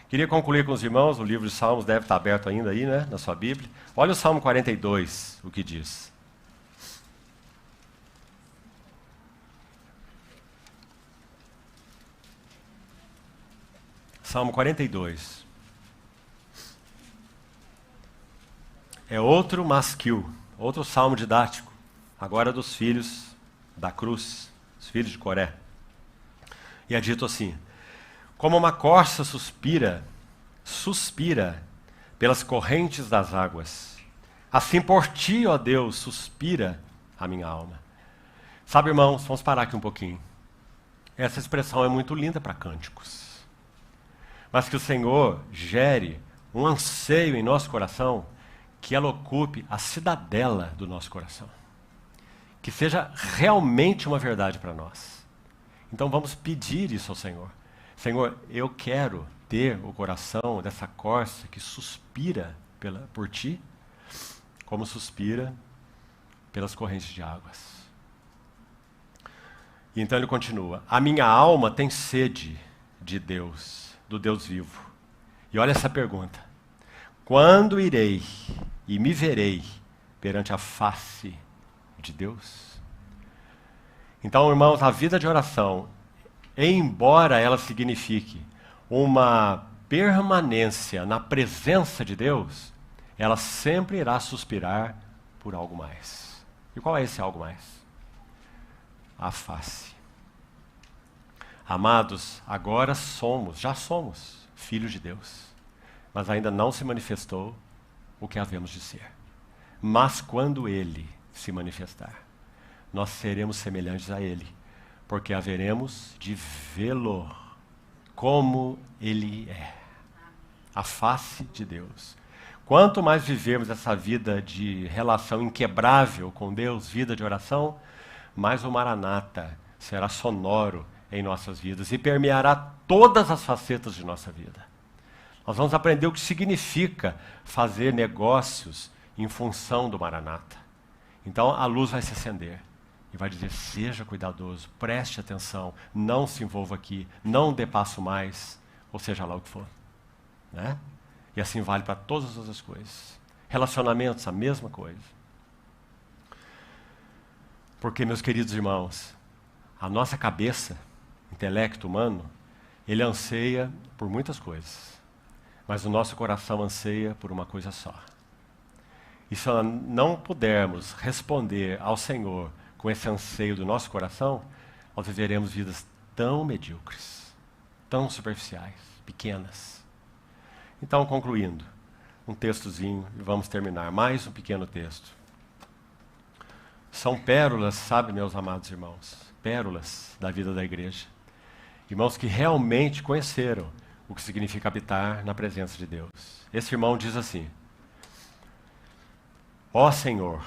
Queria concluir com os irmãos, o livro de Salmos deve estar aberto ainda aí, né, na sua Bíblia. Olha o Salmo 42, o que diz. Salmo 42. É outro masquil, outro salmo didático, agora dos filhos da cruz, os filhos de Coré. E é dito assim: como uma corça suspira pelas correntes das águas, assim por ti, ó Deus, suspira a minha alma. Sabe, irmãos, vamos parar aqui um pouquinho. Essa expressão é muito linda para cânticos. Mas que o Senhor gere um anseio em nosso coração, que ela ocupe a cidadela do nosso coração. Que seja realmente uma verdade para nós. Então vamos pedir isso ao Senhor. Senhor, eu quero ter o coração dessa corça que suspira por Ti, como suspira pelas correntes de águas. E então ele continua: a minha alma tem sede de Deus, do Deus vivo. E olha essa pergunta: quando irei e me verei perante a face de Deus? Então, irmãos, a vida de oração, embora ela signifique uma permanência na presença de Deus, ela sempre irá suspirar por algo mais. E qual é esse algo mais? A face. Amados, agora já somos filhos de Deus, mas ainda não se manifestou o que havemos de ser. Mas quando Ele se manifestar, nós seremos semelhantes a Ele, porque haveremos de vê-lo como Ele é. A face de Deus. Quanto mais vivermos essa vida de relação inquebrável com Deus, vida de oração, mais o Maranata será sonoro em nossas vidas e permeará todas as facetas de nossa vida. Nós vamos aprender o que significa fazer negócios em função do Maranata. Então a luz vai se acender e vai dizer: seja cuidadoso, preste atenção, não se envolva aqui, não dê passo mais, ou seja lá o que for. Né? E assim vale para todas as outras coisas. Relacionamentos, a mesma coisa. Porque, meus queridos irmãos, a nossa cabeça, intelecto humano, ele anseia por muitas coisas. Mas o nosso coração anseia por uma coisa só. E se não pudermos responder ao Senhor com esse anseio do nosso coração, nós viveremos vidas tão medíocres, tão superficiais, pequenas. Então, concluindo, um textozinho e vamos terminar. Mais um pequeno texto. São pérolas, sabe, meus amados irmãos? Pérolas da vida da igreja. Irmãos que realmente conheceram o que significa habitar na presença de Deus. Esse irmão diz assim: ó Senhor,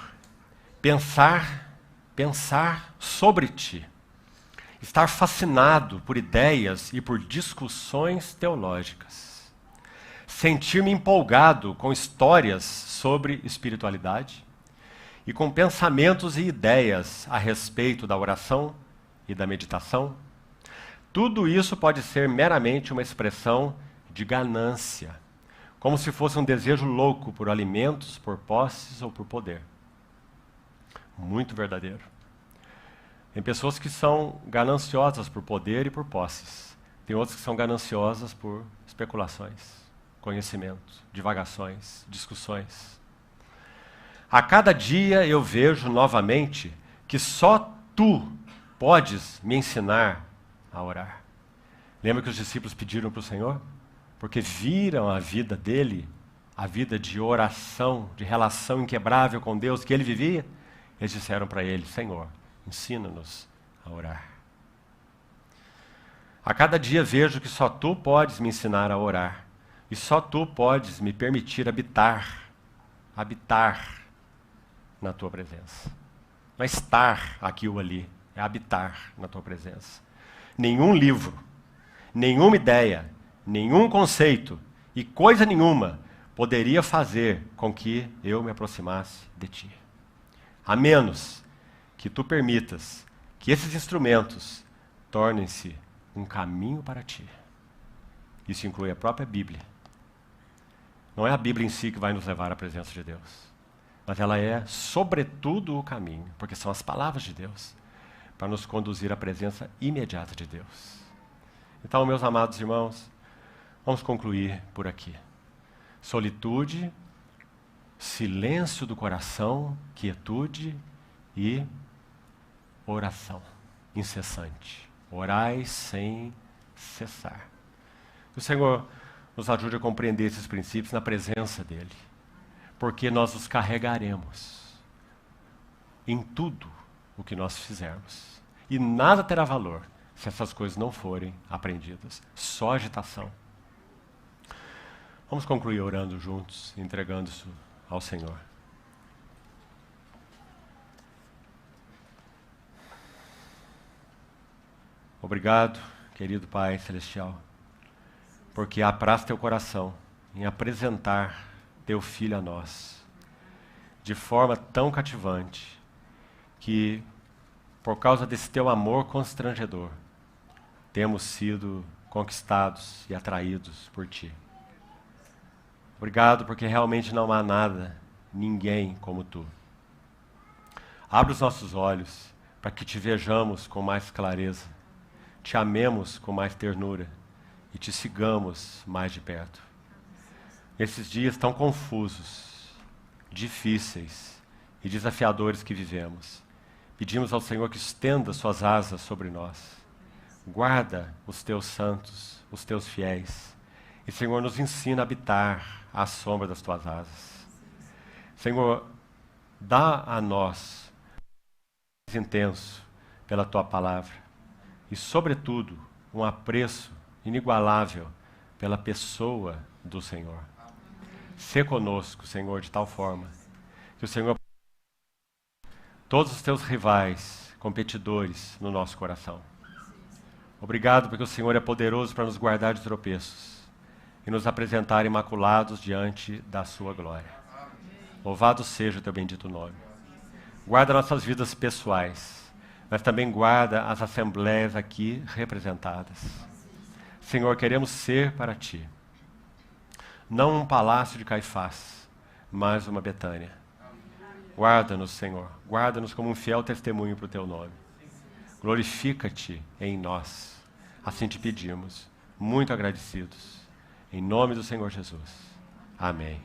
pensar sobre Ti, estar fascinado por ideias e por discussões teológicas, sentir-me empolgado com histórias sobre espiritualidade e com pensamentos e ideias a respeito da oração e da meditação, tudo isso pode ser meramente uma expressão de ganância, como se fosse um desejo louco por alimentos, por posses ou por poder. Muito verdadeiro. Tem pessoas que são gananciosas por poder e por posses. Tem outras que são gananciosas por especulações, conhecimento, divagações, discussões. A cada dia eu vejo novamente que só Tu podes me ensinar a orar. Lembra que os discípulos pediram para o Senhor? Porque viram a vida dele, a vida de oração, de relação inquebrável com Deus que ele vivia. Eles disseram para ele: Senhor, ensina-nos a orar. A cada dia vejo que só Tu podes me ensinar a orar. E só Tu podes me permitir habitar na Tua presença. Não é estar aqui ou ali, é habitar na Tua presença. Nenhum livro, nenhuma ideia, nenhum conceito e coisa nenhuma poderia fazer com que eu me aproximasse de Ti. A menos que Tu permitas que esses instrumentos tornem-se um caminho para Ti. Isso inclui a própria Bíblia. Não é a Bíblia em si que vai nos levar à presença de Deus, mas ela é, sobretudo, o caminho, porque são as palavras de Deus, para nos conduzir à presença imediata de Deus. Então, meus amados irmãos, vamos concluir por aqui. Solitude, silêncio do coração, quietude e oração incessante. Orai sem cessar. Que o Senhor nos ajude a compreender esses princípios na presença dEle, porque nós os carregaremos em tudo o que nós fizermos. E nada terá valor se essas coisas não forem aprendidas. Só agitação. Vamos concluir orando juntos, entregando isso ao Senhor. Obrigado, querido Pai Celestial, porque apraz teu coração em apresentar teu Filho a nós, de forma tão cativante, que, por causa desse teu amor constrangedor, temos sido conquistados e atraídos por Ti. Obrigado, porque realmente não há nada, ninguém como Tu. Abre os nossos olhos para que Te vejamos com mais clareza, Te amemos com mais ternura e Te sigamos mais de perto. Nesses dias tão confusos, difíceis e desafiadores que vivemos, pedimos ao Senhor que estenda suas asas sobre nós. Guarda os Teus santos, os Teus fiéis. E, Senhor, nos ensina a habitar à sombra das Tuas asas. Senhor, dá a nós um intenso pela Tua palavra e, sobretudo, um apreço inigualável pela pessoa do Senhor. Sê conosco, Senhor, de tal forma que o Senhor todos os Teus rivais, competidores no nosso coração. Obrigado porque o Senhor é poderoso para nos guardar de tropeços e nos apresentar imaculados diante da Sua glória. Louvado seja o Teu bendito nome. Guarda nossas vidas pessoais, mas também guarda as assembleias aqui representadas. Senhor, queremos ser para Ti, não um palácio de Caifás, mas uma Betânia. Guarda-nos, Senhor, guarda-nos como um fiel testemunho para o Teu nome. Glorifica-Te em nós, assim Te pedimos, muito agradecidos, em nome do Senhor Jesus. Amém.